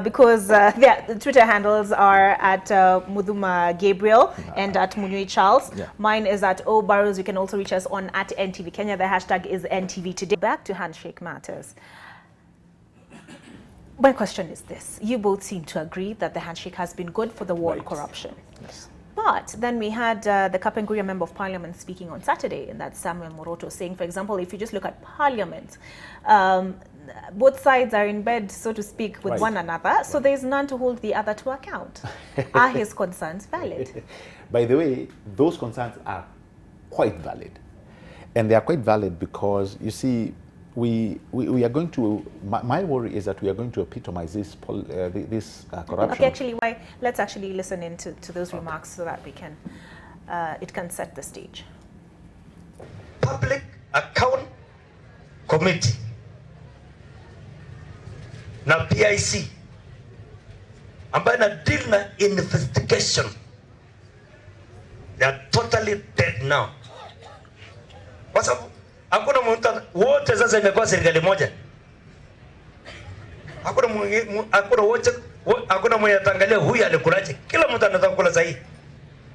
A: Because the Twitter handles are at Mudhuma Gabriel and at Munyui Charles.
E: Yeah.
A: Mine is at O Barrows. You can also reach us on at NTV Kenya. The hashtag is NTV Today. Back to Handshake Matters. My question is this. You both seem to agree that the handshake has been good for the war on corruption.
E: Yes.
A: But then we had the Kapenguria Member of Parliament speaking on Saturday, and that's Samuel Moroto, saying, for example, if you just look at Parliament, both sides are in bed, so to speak, with one another, so there's none to hold the other to account. Are his concerns valid?
F: By the way, those concerns are quite valid. And they are quite valid because, you see, we are going to, my worry is that we are going to epitomize this corruption.
A: Okay, actually, let's actually listen into those remarks so that we can, it can set the stage.
G: Public Account Committee na PIC ambayo na deal na investigation, they are totally dead now. Kwa sababu hakuna mtu wote sasa imekuwa serikali moja. Hakuna mwenye atangalia huyu alikulaje. Kila mtu anataka kula sahihi.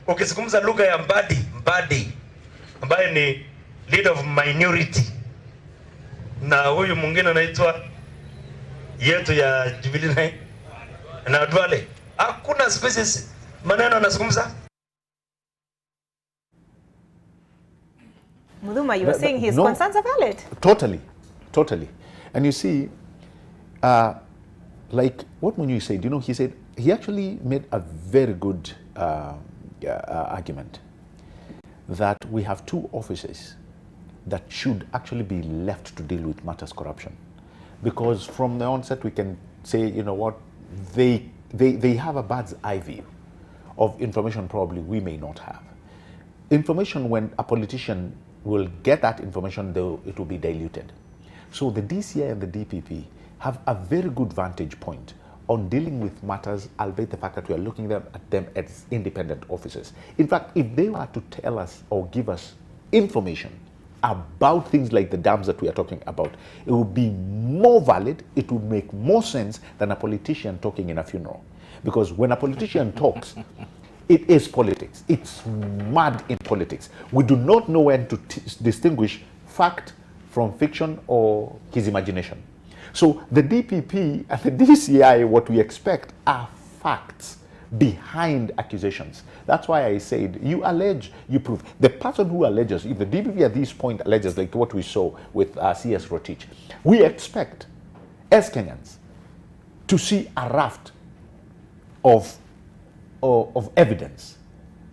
G: Ukizungumza lugha ya Mbadi ambaye ni leader of minority, na huyu mwingine anaitwa yetu ya Jubilee na Duale, hakuna species maneno anazungumza.
A: Mudhuma, you were saying his concerns are valid.
F: Totally. And you see, like what Munyu said, you know, he said, he actually made a very good argument that we have two offices that should actually be left to deal with matters corruption. Because from the onset we can say, you know what, they have a bird's eye view of information probably we may not have. Information, when a politician will get that information, though it will be diluted. So the DCI and the DPP have a very good vantage point on dealing with matters, albeit the fact that we are looking at them as independent officers. In fact, if they were to tell us or give us information about things like the dams that we are talking about, it would be more valid, it would make more sense than a politician talking in a funeral. Because when a politician talks, it is politics. It's mad in politics. We do not know when to distinguish fact from fiction or his imagination. So the DPP and the DCI, what we expect are facts behind accusations. That's why I said, you allege, you prove. The person who alleges, if the DPP at this point alleges, like what we saw with CS Rotich, we expect, as Kenyans, to see a raft of evidence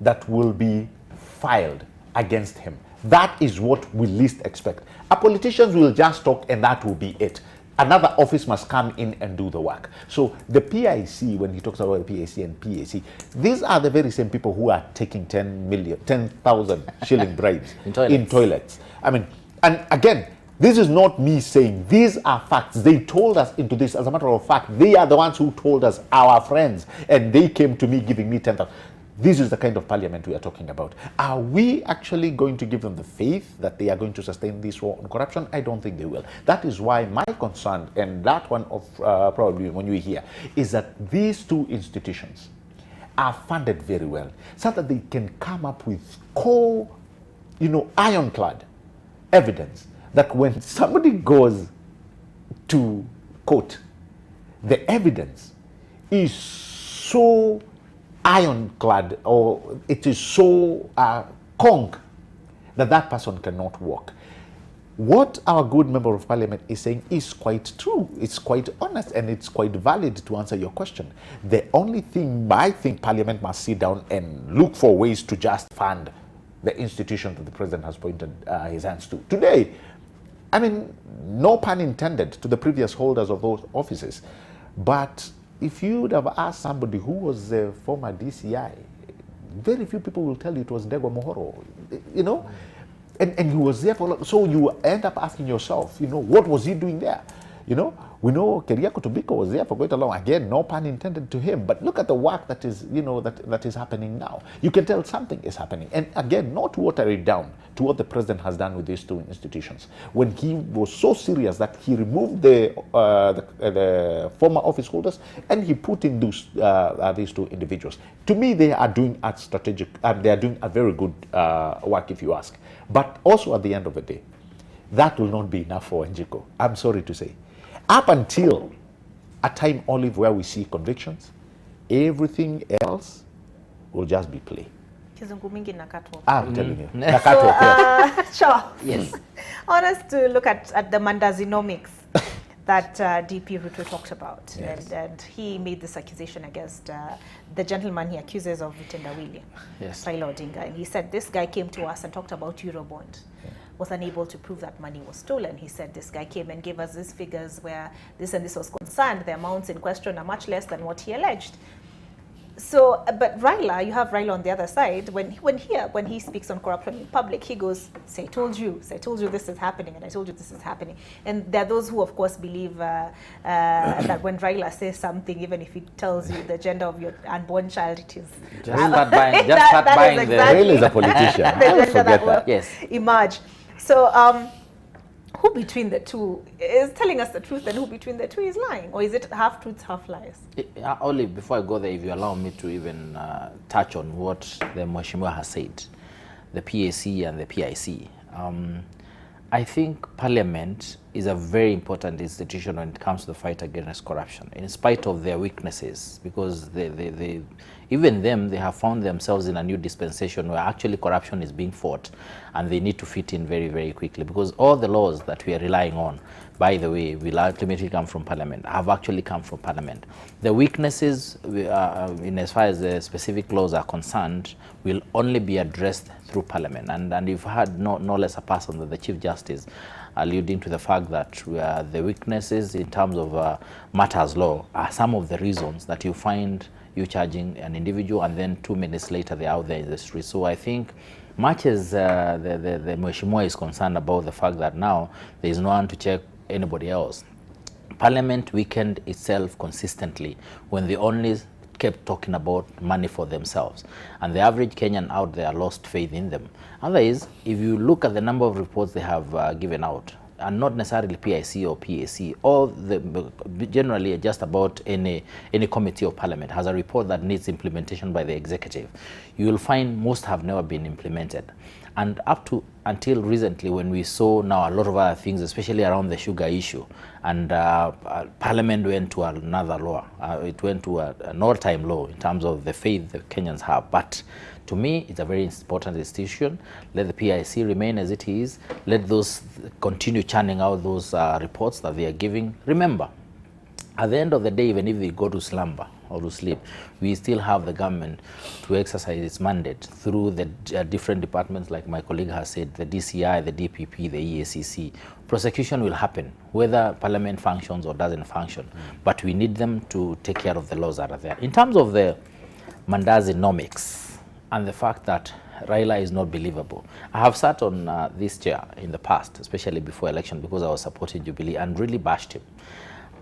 F: that will be filed against him. That is what we least expect. Our politicians will just talk and that will be it. Another office must come in and do the work. So the PIC, when he talks about the PIC and PAC, these are the very same people who are taking 10,000 shilling bribes in toilets. I mean, and again, this is not me saying, these are facts. They told us into this. As a matter of fact, they are the ones who told us, our friends, and they came to me giving me 10,000. This is the kind of parliament we are talking about. Are we actually going to give them the faith that they are going to sustain this war on corruption? I don't think they will. That is why my concern, and that one of probably when you hear, is that these two institutions are funded very well so that they can come up with ironclad evidence that when somebody goes to court, the evidence is so ironclad, or it is so conk that person cannot walk. what our good member of parliament is saying is quite true. It's quite honest and it's quite valid to answer your question. The only thing I think parliament must sit down and look for ways to just fund the institution that the president has pointed his hands to. Today, I mean, no pun intended to the previous holders of those offices, but if you would have asked somebody who was the former DCI, very few people will tell you it was Ndegwa Mohoro, you know? And he was there for, so you end up asking yourself, you know, what was he doing there? You know, we know Keriako Tobiko was there for quite a long, again, no pun intended to him, but look at the work that is, you know, that is happening now. You can tell something is happening. And again, not to water it down to what the president has done with these two institutions. When he was so serious that he removed the former office holders and he put in these two individuals. To me, they are doing a strategic, they are doing a very good work, if you ask. But also at the end of the day, that will not be enough for Njiko. I'm sorry to say. Up until a time, Olive, where we see convictions, everything else will just be play.
A: Kizungu mingi nakatwa.
F: I'm telling you. Nakatwa.
A: Sure.
E: Yes.
A: I want us to look at the mandazinomics that DP Ruto talked about.
F: Yes.
A: And he made this accusation against the gentleman he accuses of Vitendawili,
E: Yes.
A: Raila Odinga. And he said this guy came to us and talked about Eurobond. Was unable to prove that money was stolen. He said this guy came and gave us these figures where this and this was concerned. The amounts in question are much less than what he alleged. So, but Raila, you have Raila on the other side. When he speaks on corruption in public, he goes, "Say, I told you this is happening, and I told you this is happening." And there are those who, of course, believe that when Raila says something, even if he tells you the gender of your unborn child, it is
E: Just start buying. Just start buying.
F: Raila is a politician.
A: the
F: I will
A: gender that
F: forget
A: will
F: that.
E: Yes.
A: emerge. So, who between the two is telling us the truth, and who between the two is lying, or is it half truths, half lies?
E: Only before I go there, if you allow me to even touch on what the Mheshimiwa has said, the PAC and the PIC. I think Parliament is a very important institution when it comes to the fight against corruption, in spite of their weaknesses, because even they have found themselves in a new dispensation where actually corruption is being fought, and they need to fit in very, very quickly, because all the laws that we are relying on, by the way, will ultimately come from Parliament, have actually come from Parliament. The weaknesses, in as far as the specific laws are concerned, will only be addressed through Parliament. And you've had no less a person than the Chief Justice alluding to the fact that the weaknesses in terms of matters law are some of the reasons that you find you charging an individual and then 2 minutes later they're out there in the street. So I think much as the Mheshimiwa is concerned about the fact that now there is no one to check anybody else, Parliament weakened itself consistently when they only kept talking about money for themselves, and the average Kenyan out there lost faith in them. Otherwise, if you look at the number of reports they have given out, and not necessarily PIC or PAC, or generally just about any committee of Parliament has a report that needs implementation by the executive, you will find most have never been implemented. And until recently, when we saw now a lot of other things, especially around the sugar issue, and Parliament went to another law. It went to an all-time law in terms of the faith the Kenyans have. But to me, it's a very important institution. Let the PIC remain as it is. Let those continue churning out those reports that they are giving. Remember, at the end of the day, even if they go to slumber or to sleep, we still have the government to exercise its mandate through the different departments, like my colleague has said, the DCI, the DPP, the EACC. Prosecution will happen, whether Parliament functions or doesn't function, but we need them to take care of the laws that are there. In terms of the Mandazinomics and the fact that Raila is not believable, I have sat on this chair in the past, especially before election, because I was supporting Jubilee, and really bashed him.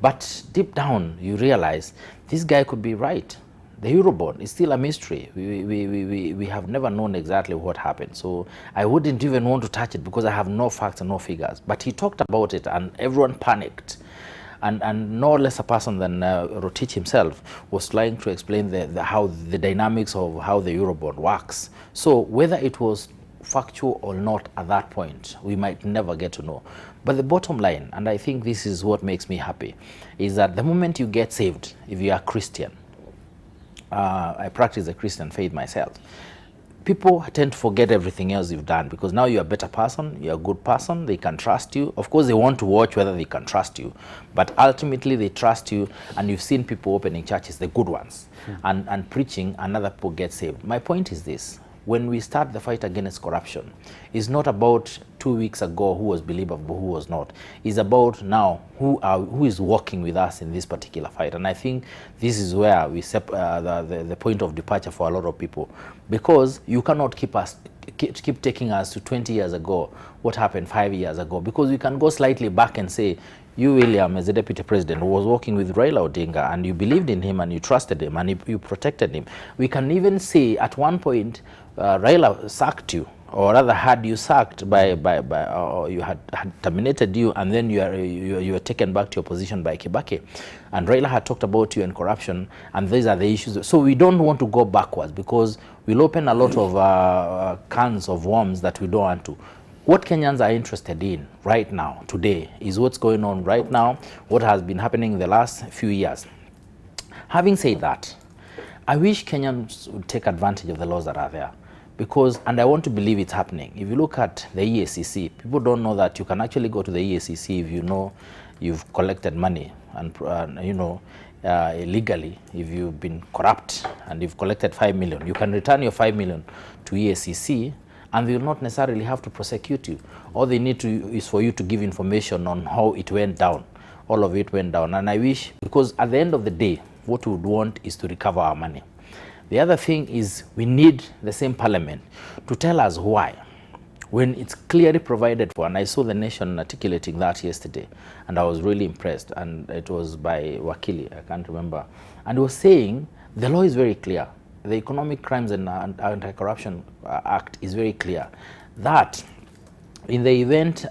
E: But deep down, you realize this guy could be right. The Eurobond is still a mystery. We have never known exactly what happened. So I wouldn't even want to touch it because I have no facts and no figures. But he talked about it and everyone panicked. And no less a person than Rotich himself was trying to explain how the dynamics of how the Eurobond works. So whether it was factual or not at that point, we might never get to know. But the bottom line, and I think this is what makes me happy, is that the moment you get saved, if you are Christian, I practice the Christian faith myself, people tend to forget everything else you've done, because now you're a better person, you're a good person, they can trust you. Of course, they want to watch whether they can trust you, but ultimately they trust you, and you've seen people opening churches, the good ones, and preaching, and other people get saved. My point is this: when we start the fight against corruption, it's not about 2 weeks ago who was believable, who was not. It's about now who is working with us in this particular fight. And I think this is where we the point of departure for a lot of people, because you cannot keep taking us to 20 years ago, what happened 5 years ago, because we can go slightly back and say, you, William, as the deputy president, who was working with Raila Odinga, and you believed in him and you trusted him and you protected him. We can even say at one point Raila sacked you, or rather had you sacked or you had terminated you, and then you were taken back to your position by Kibaki. And Raila had talked about you and corruption, and these are the issues. So we don't want to go backwards, because we'll open a lot of cans of worms that we don't want to. What Kenyans are interested in right now, today, is what's going on right now, what has been happening in the last few years. Having said that, I wish Kenyans would take advantage of the laws that are there, because, and I want to believe it's happening. If you look at the EACC, people don't know that you can actually go to the EACC if you know you've collected money and illegally. If you've been corrupt and you've collected 5 million, you can return your 5 million to EACC, and they will not necessarily have to prosecute you. All they need to is for you to give information on how it went down. All of it went down. And I wish, because at the end of the day, what we would want is to recover our money. The other thing is, we need the same parliament to tell us why, when it's clearly provided for. And I saw the Nation articulating that yesterday, and I was really impressed. And it was by Wakili, I can't remember. And he was saying the law is very clear. The Economic Crimes and Anti-Corruption Act is very clear that in the event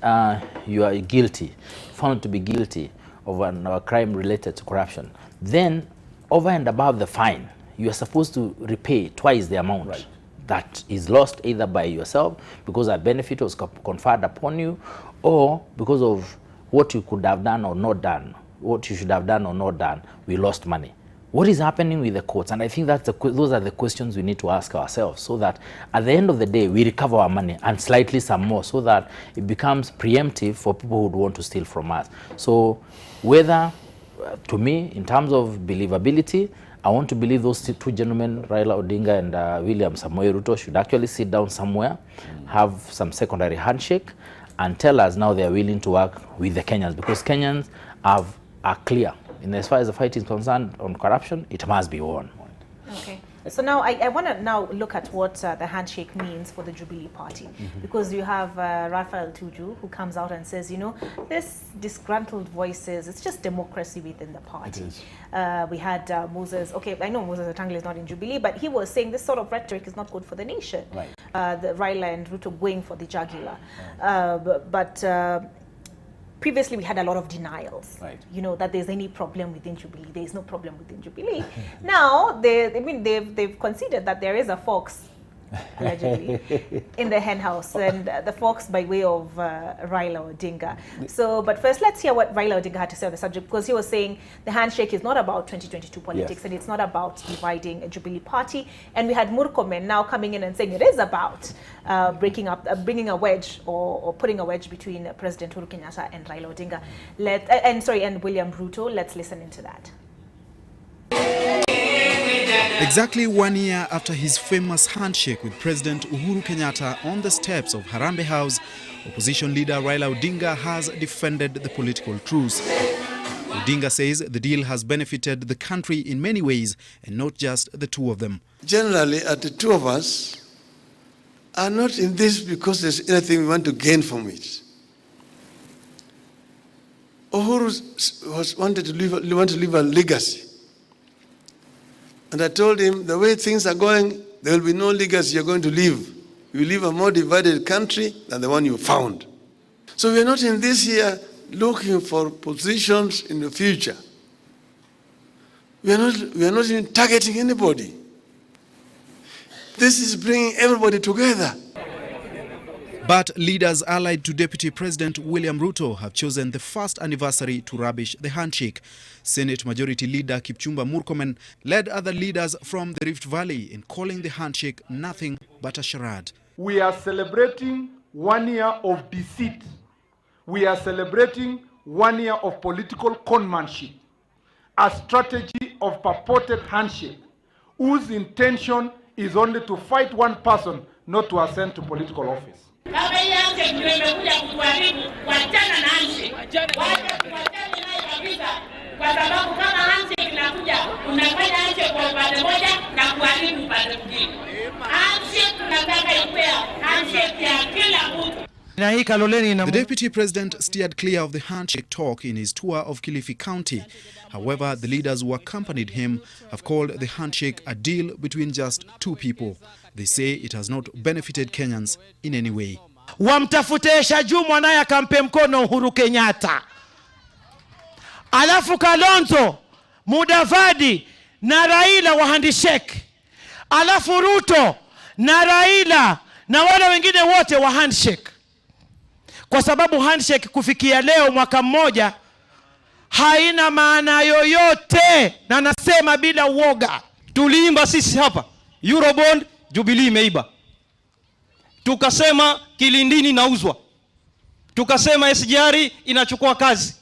E: you are guilty, found to be guilty of a crime related to corruption, then over and above the fine, you are supposed to repay twice the amount that is lost, either by yourself because a benefit was conferred upon you, or because of what you could have done or not done, what you should have done or not done, we lost money. What is happening with the courts? And I think that's those are the questions we need to ask ourselves, so that at the end of the day, we recover our money and slightly some more, so that it becomes preemptive for people who would want to steal from us. So whether, to me, in terms of believability, I want to believe those two gentlemen, Raila Odinga and William Samoei Ruto, should actually sit down somewhere, have some secondary handshake, and tell us now they are willing to work with the Kenyans, because Kenyans are clear. And as far as the fight is concerned on corruption, it must be won.
A: Okay. So now I want to now look at what the handshake means for the Jubilee Party, because you have Raphael Tuju, who comes out and says, you know, this disgruntled voices, it's just democracy within the party. We had Moses, okay, I know Moses Wetangula is not in Jubilee, but he was saying this sort of rhetoric is not good for the nation. Right. The Raila and Ruto going for the jugular. Previously, we had a lot of denials, you know, that there's any problem within Jubilee. There is no problem within Jubilee. Now, they've conceded that there is a fox, allegedly, in the hen house, and the fox by way of Raila Odinga. So, but first, let's hear what Raila Odinga had to say on the subject, because he was saying the handshake is not about 2022 politics, and it's not about dividing a Jubilee party. And we had Murkomen now coming in and saying it is about breaking up, bringing a wedge or putting a wedge between President Uhuru Kenyatta and Raila Odinga. And William Ruto. Let's listen into that.
H: Exactly 1 year after his famous handshake with President Uhuru Kenyatta on the steps of Harambee House, opposition leader Raila Odinga has defended the political truce. Odinga says the deal has benefited the country in many ways, and not just the two of them.
I: Generally, the two of us are not in this because there's anything we want to gain from it. Uhuru wanted to leave a legacy. And I told him, the way things are going, there will be no legacy you're going to leave. You leave a more divided country than the one you found. So we're not in this here looking for positions in the future. We are not even targeting anybody. This is bringing everybody together.
H: But leaders allied to Deputy President William Ruto have chosen the first anniversary to rubbish the handshake. Senate Majority Leader Kipchumba Murkomen led other leaders from the Rift Valley in calling the handshake nothing but a charade.
J: We are celebrating 1 year of deceit. We are celebrating 1 year of political conmanship, a strategy of purported handshake, whose intention is only to fight one person, not to ascend to political office.
H: The Deputy President steered clear of the handshake talk in his tour of Kilifi County. However, the leaders who accompanied him have called the handshake a deal between just two people. They say it has not benefited Kenyans in any way.
D: Wamtafute Juma naye akampe mkono Uhuru Kenyatta. Alafu Kalonzo, Mudavadi na Raila wa handshake. Alafu Ruto na Raila na wale wengine wote wa handshake. Kwa sababu handshake kufikia leo mwaka mmoja haina maana yoyote, na nasema bila uoga.
K: Tuliimba sisi hapa Eurobond, Jubilee imeiba. Tukasema Kilindini inauzwa. Tukasema SGR inachukua kazi.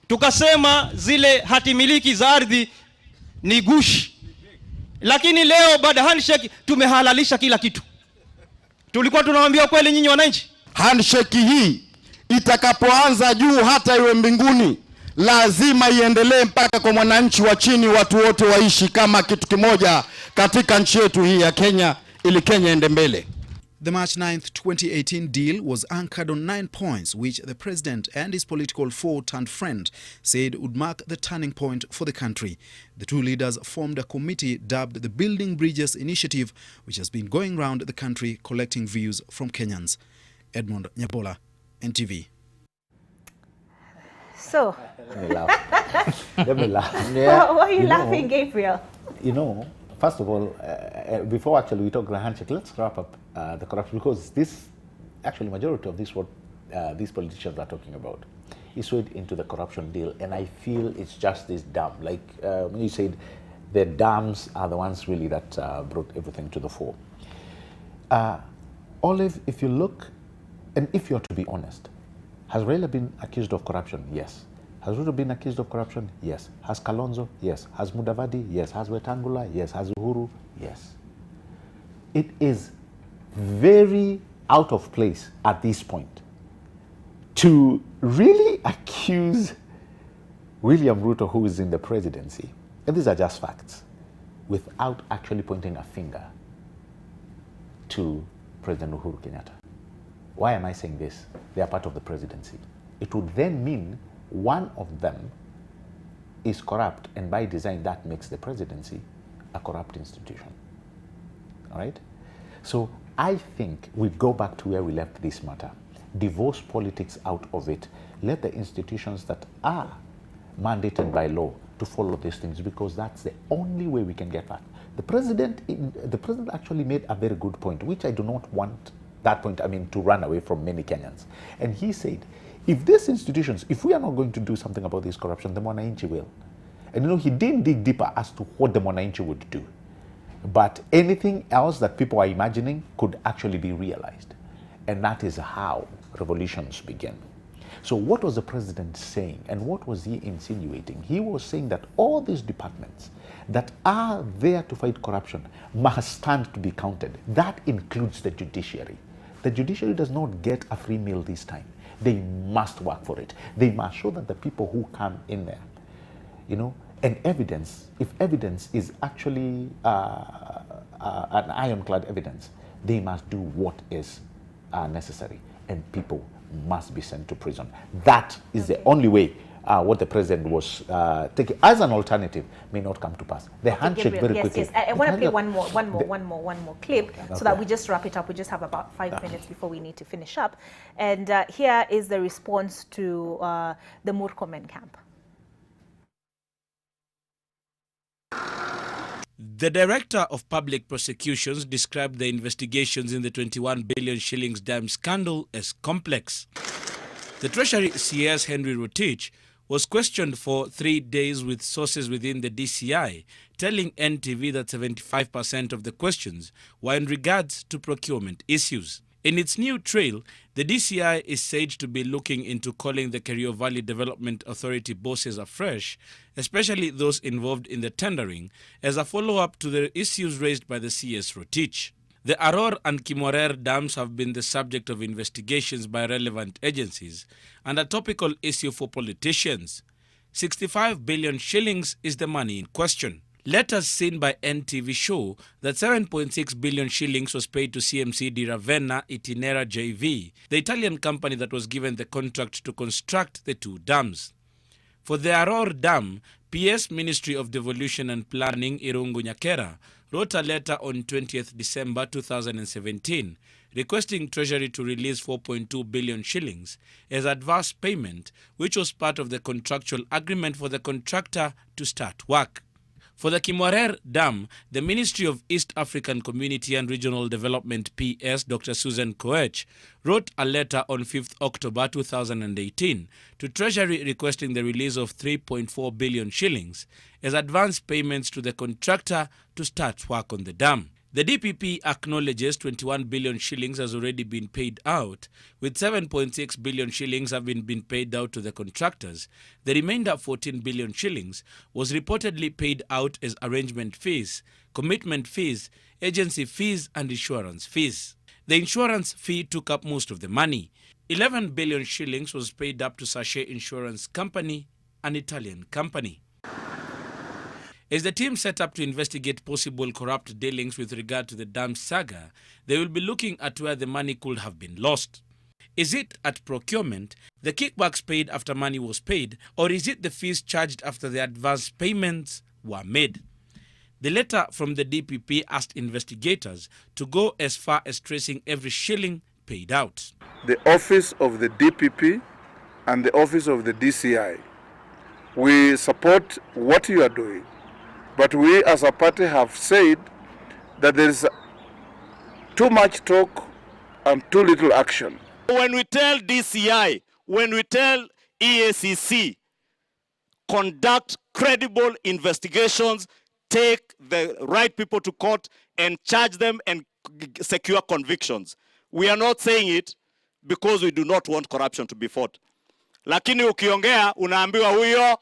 K: Tukasema zile hati miliki za ardhi ni gushi. Lakini leo baada handshake tumehalalisha kila kitu. Tulikuwa tunawaambia kweli nyinyi wananchi?
L: Handshake hii itakapoanza juu hata iwe mbinguni, lazima iendelee mpaka kwa mwananchi wa chini, watu wote waishi kama kitu kimoja katika nchi yetu hii ya Kenya, ili Kenya ende mbele.
H: The March 9th, 2018 deal was anchored on 9 points which the president and his political foe-turned-friend said would mark the turning point for the country. The two leaders formed a committee dubbed the Building Bridges Initiative, which has been going around the country collecting views from Kenyans. Edmond Nyabola, NTV.
A: So,
F: Let me laugh. Let me laugh.
A: yeah. Why are you laughing, Gabriel?
F: You know, first of all, before actually we talk the handshake, let's wrap up the corruption, because this, actually majority of this what these politicians are talking about is swayed into the corruption deal, and I feel it's just this dam. Like when you said the dams are the ones really that brought everything to the fore. Olive, if you look, and if you're to be honest, has Raila been accused of corruption? Yes. Has Ruto been accused of corruption? Yes. Has Kalonzo? Yes. Has Mudavadi? Yes. Has Wetangula? Yes. Has Uhuru? Yes. It is very out of place at this point to really accuse William Ruto, who is in the presidency, and these are just facts, without actually pointing a finger to President Uhuru Kenyatta. Why am I saying this? They are part of the presidency. It would then mean one of them is corrupt, and by design that makes the presidency a corrupt institution. All right? So I think we go back to where we left this matter. Divorce politics out of it. Let the institutions that are mandated by law to follow these things, because that's the only way we can get back. The president actually made a very good point, which I do not want that point, to run away from many Kenyans. And he said, if these institutions, if we are not going to do something about this corruption, the Mwananchi will. And he didn't dig deeper as to what the Mwananchi would do. But anything else that people are imagining could actually be realized. And that is how revolutions begin. So what was the president saying, and what was he insinuating? He was saying that all these departments that are there to fight corruption must stand to be counted. That includes the judiciary. The judiciary does not get a free meal this time. They must work for it. They must show that the people who come in there, and evidence, if evidence is actually an ironclad evidence, they must do what is necessary, and people must be sent to prison. That is the only way what the president was taking as an alternative may not come to pass. The handshake,
A: Gabriel,
F: very quickly.
A: Yes. I want to play one more clip so that we just wrap it up. We just have about 5 minutes before we need to finish up. And here is the response to the Murkomen camp.
M: The Director of Public Prosecutions described the investigations in the 21 billion shillings dam scandal as complex. The Treasury CS Henry Rotich was questioned for 3 days with sources within the DCI, telling NTV that 75% of the questions were in regards to procurement issues. In its new trail, the DCI is said to be looking into calling the Kerio Valley Development Authority bosses afresh, especially those involved in the tendering, as a follow-up to the issues raised by the CS Rotich. The Aror and Kimorer dams have been the subject of investigations by relevant agencies and a topical issue for politicians. 65 billion shillings is the money in question. Letters seen by NTV show that 7.6 billion shillings was paid to CMC di Ravenna Itinera JV, the Italian company that was given the contract to construct the two dams. For the Aror Dam, PS Ministry of Devolution and Planning Irungu Nyakera wrote a letter on 20th December 2017 requesting Treasury to release 4.2 billion shillings as advance payment, which was part of the contractual agreement for the contractor to start work. For the Kimorer Dam, the Ministry of East African Community and Regional Development PS, Dr. Susan Koech, wrote a letter on 5th October 2018 to Treasury requesting the release of 3.4 billion shillings as advance payments to the contractor to start work on the dam. The DPP acknowledges 21 billion shillings has already been paid out, with 7.6 billion shillings having been paid out to the contractors. The remainder 14 billion shillings was reportedly paid out as arrangement fees, commitment fees, agency fees and insurance fees. The insurance fee took up most of the money. 11 billion shillings was paid up to Sachet Insurance Company, an Italian company. As the team set up to investigate possible corrupt dealings with regard to the dam saga, they will be looking at where the money could have been lost. Is it at procurement, the kickbacks paid after money was paid, or is it the fees charged after the advance payments were made? The letter from the DPP asked investigators to go as far as tracing every shilling paid out.
N: The office of the DPP and the office of the DCI, we support what you are doing. But we as a party have said that there is too much talk and too little action.
L: When we tell DCI, when we tell EACC, conduct credible investigations, take the right people to court and charge them and secure convictions. We are not saying it because we do not want corruption to be fought. Lakini ukiongea unaambiwa huyo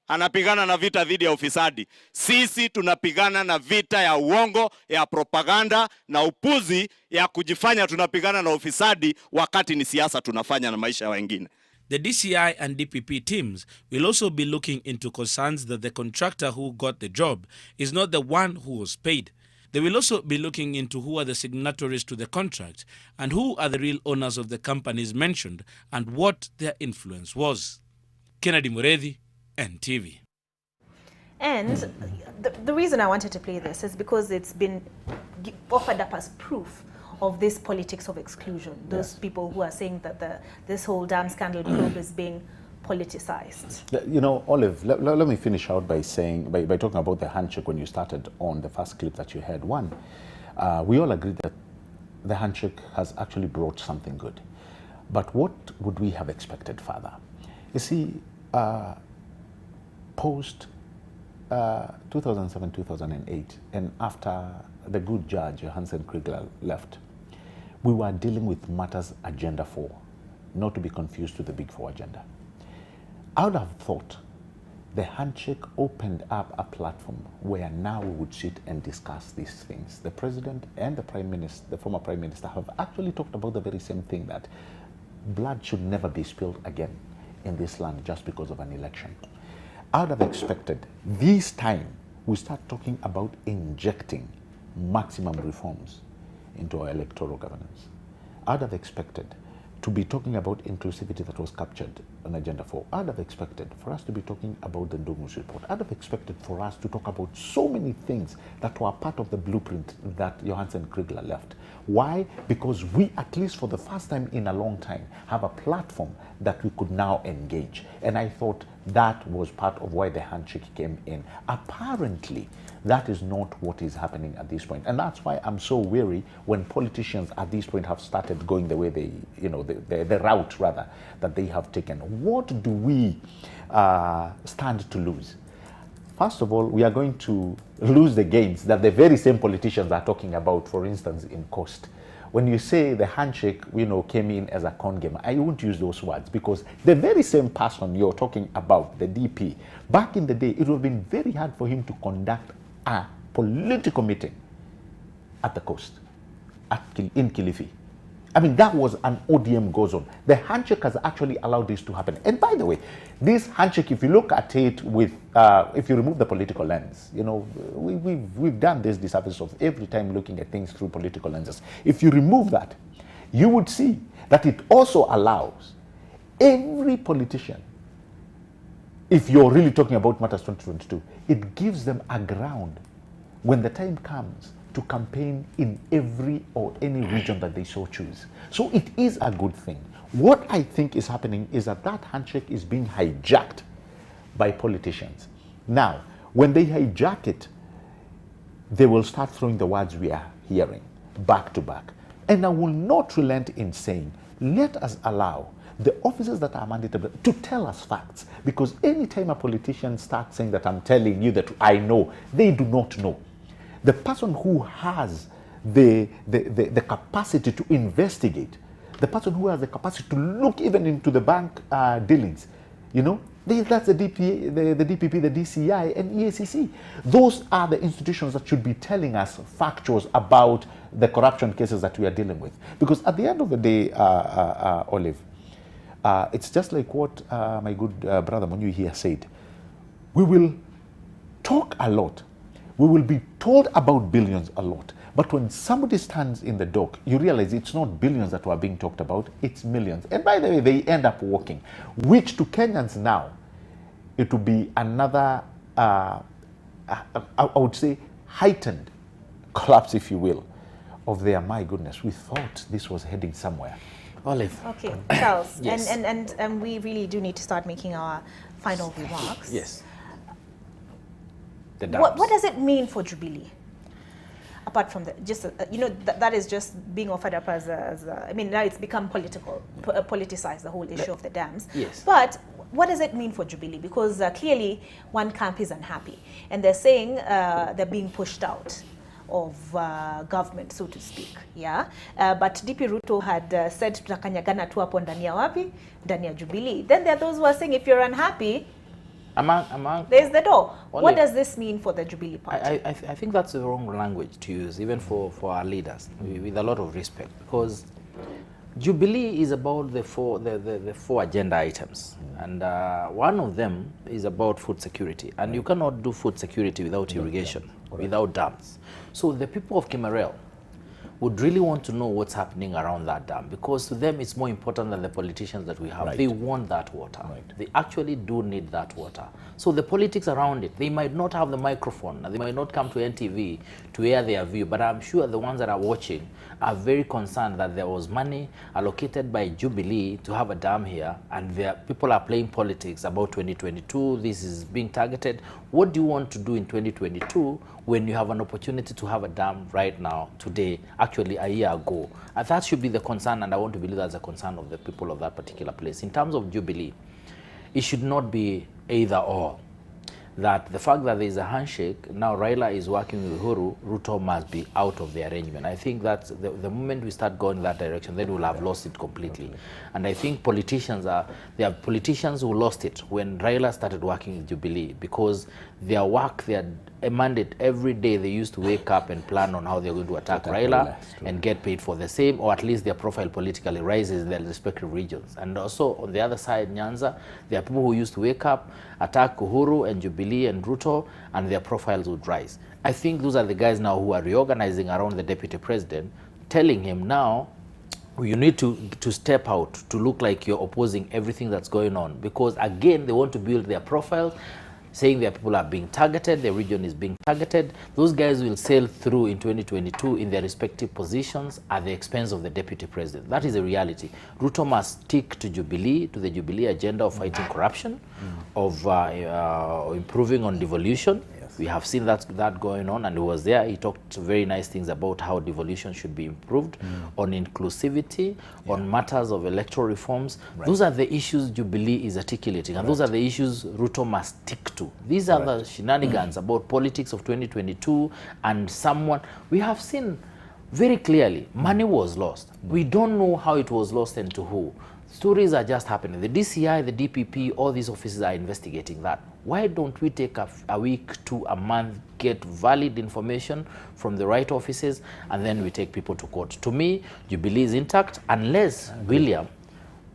L: anapigana na vita dhidi ya ufisadi. Sisi tunapigana na vita ya uongo, ya propaganda na upuzi ya kujifanya tunapigana na ufisadi wakati ni siasa tunafanya na maisha ya wengine.
M: The DCI and DPP teams will also be looking into concerns that the contractor who got the job is not the one who was paid. They will also be looking into who are the signatories to the contract and who are the real owners of the companies mentioned and what their influence was. Kennedy Muredhi, NTV.
A: And the reason I wanted to play this is because it's been offered up as proof of this politics of exclusion. Those people who are saying that this whole dam scandal probe is being politicized.
F: You know, Olive, let me finish out by saying, by talking about the handshake when you started on the first clip that you heard. One, we all agree that the handshake has actually brought something good. But what would we have expected further? You see, post 2007-2008, and after the good judge Hansen Kriegler left, we were dealing with matters Agenda 4, not to be confused with the Big 4 agenda. I would have thought the handshake opened up a platform where now we would sit and discuss these things. The president and the prime minister, the former prime minister, have actually talked about the very same thing, that blood should never be spilled again in this land just because of an election. I would have expected this time we start talking about injecting maximum reforms into our electoral governance. I would have expected to be talking about inclusivity that was captured on Agenda 4. I'd have expected for us to be talking about the Ndungu's report. I'd have expected for us to talk about so many things that were part of the blueprint that Johansen Kriegler left. Why? Because we, at least for the first time in a long time, have a platform that we could now engage. And I thought That was part of why the handshake came in. Apparently, that is not what is happening at this point. And that's why I'm so weary when politicians at this point have started going the way they, the route rather, that they have taken. What do we stand to lose? First of all, we are going to lose the gains that the very same politicians are talking about, for instance, in cost. When you say the handshake, came in as a con game, I won't use those words because the very same person you're talking about, the DP, back in the day, it would have been very hard for him to conduct a political meeting at the coast, in Kilifi. I mean, that was an ODM goes on. The handshake has actually allowed this to happen. And by the way, this handshake, if you look at it with, if you remove the political lens, we've done this disservice of every time looking at things through political lenses. If you remove that, you would see that it also allows every politician, if you're really talking about matters 2022, it gives them a ground when the time comes to campaign in every or any region that they so choose. So it is a good thing. What I think is happening is that handshake is being hijacked by politicians. Now, when they hijack it, they will start throwing the words we are hearing back to back. And I will not relent in saying, let us allow the officers that are mandated to tell us facts. Because anytime a politician starts saying that I'm telling you that I know, they do not know. The person who has the capacity to investigate, the person who has the capacity to look even into the bank dealings, that's the DPP, the DCI, and EACC. Those are the institutions that should be telling us factuals about the corruption cases that we are dealing with. Because at the end of the day, Olive, it's just like what my good brother Monyu here said. We will talk a lot. We will be told about billions a lot. But when somebody stands in the dock, you realize it's not billions that were being talked about, it's millions. And by the way, they end up walking, which to Kenyans now, it will be another, I would say, heightened collapse, if you will, of their, my goodness, we thought this was heading somewhere.
E: Olive.
A: Okay, Charles,
E: Yes.
A: and we really do need to start making our final remarks.
E: Yes.
A: What does it mean for Jubilee? Apart from that is just being offered up as I mean, now it's become politicized, the whole issue of the dams.
E: Yes.
A: But what does it mean for Jubilee? Because clearly one camp is unhappy and they're saying they're being pushed out of government, so to speak. Yeah. But DP Ruto had said tutakanyagana tu hapo ndani ya wapi? Ndani ya Jubilee. Then there are those who are saying if you're unhappy,
E: among
A: there's the door.
E: Only,
A: what does this mean for the Jubilee Party?
E: I think that's the wrong language to use, even for our leaders, with a lot of respect, because Jubilee is about the four agenda items, and one of them is about food security, and you cannot do food security without irrigation, without dams. So the people of Kimarel would really want to know what's happening around that dam, because to them it's more important than the politicians that we have. Right. They want that water. Right. They actually do need that water. So the politics around it, they might not have the microphone, they might not come to NTV to air their view, but I'm sure the ones that are watching are very concerned that there was money allocated by Jubilee to have a dam here, and people are playing politics about 2022, this is being targeted. What do you want to do in 2022 when you have an opportunity to have a dam right now, today, actually a year ago? And that should be the concern, and I want to believe that's a concern of the people of that particular place. In terms of Jubilee, it should not be either or. That the fact that there is a handshake, now Raila is working with Uhuru, Ruto must be out of the arrangement. I think that the moment we start going that direction, then we'll have lost it completely. And I think there are politicians who lost it when Raila started working with Jubilee, because their work, their mandate, every day they used to wake up and plan on how they're going to attack Raila and get paid for the same, or at least their profile politically rises in their respective regions. And also on the other side, Nyanza, there are people who used to wake up, attack Uhuru and Jubilee and Ruto, and their profiles would rise. I think those are the guys now who are reorganizing around the deputy president, telling him now, you need to step out to look like you're opposing everything that's going on, because again, they want to build their profiles. saying their people are being targeted, the region is being targeted. Those guys will sail through in 2022 in their respective positions at the expense of the deputy president. That is a reality. Ruto must stick to Jubilee, to the Jubilee agenda of fighting corruption, of improving on devolution. We have seen that going on, and he was there. He talked very nice things about how devolution should be improved, on inclusivity, on matters of electoral reforms. Those are the issues Jubilee is articulating, and those are the issues Ruto must stick to. These are the shenanigans about politics of 2022, and someone, we have seen very clearly, money was lost. We don't know how it was lost and to who. Stories are just happening. The DCI, the DPP, all these offices are investigating that. Why don't we take a week to a month, get valid information from the right offices, and then we take people to court? To me, Jubilee is intact unless William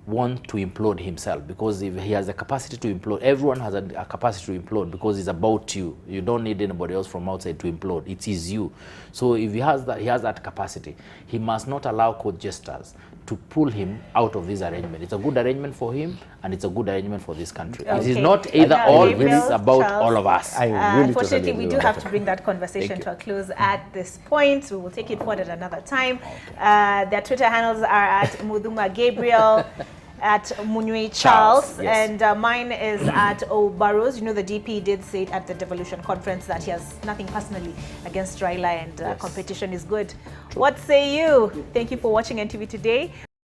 E: wants to implode himself, because if he has the capacity to implode, everyone has a capacity to implode because it's about you. You don't need anybody else from outside to implode. It is you. So if he has that capacity, he must not allow court jesters to pull him out of this arrangement. It's a good arrangement for him, and it's a good arrangement for this country. Okay. It is not either all, it is about all of us.
A: Unfortunately, we do have to bring that conversation to a close at this point. We will take it forward at another time. Their Twitter handles are at Muduma Gabriel, at Munyui Charles, and mine is at O Barrows. You know, the DP did say at the devolution conference that he has nothing personally against Raila, and competition is good. What say you? Thank you for watching NTV Today.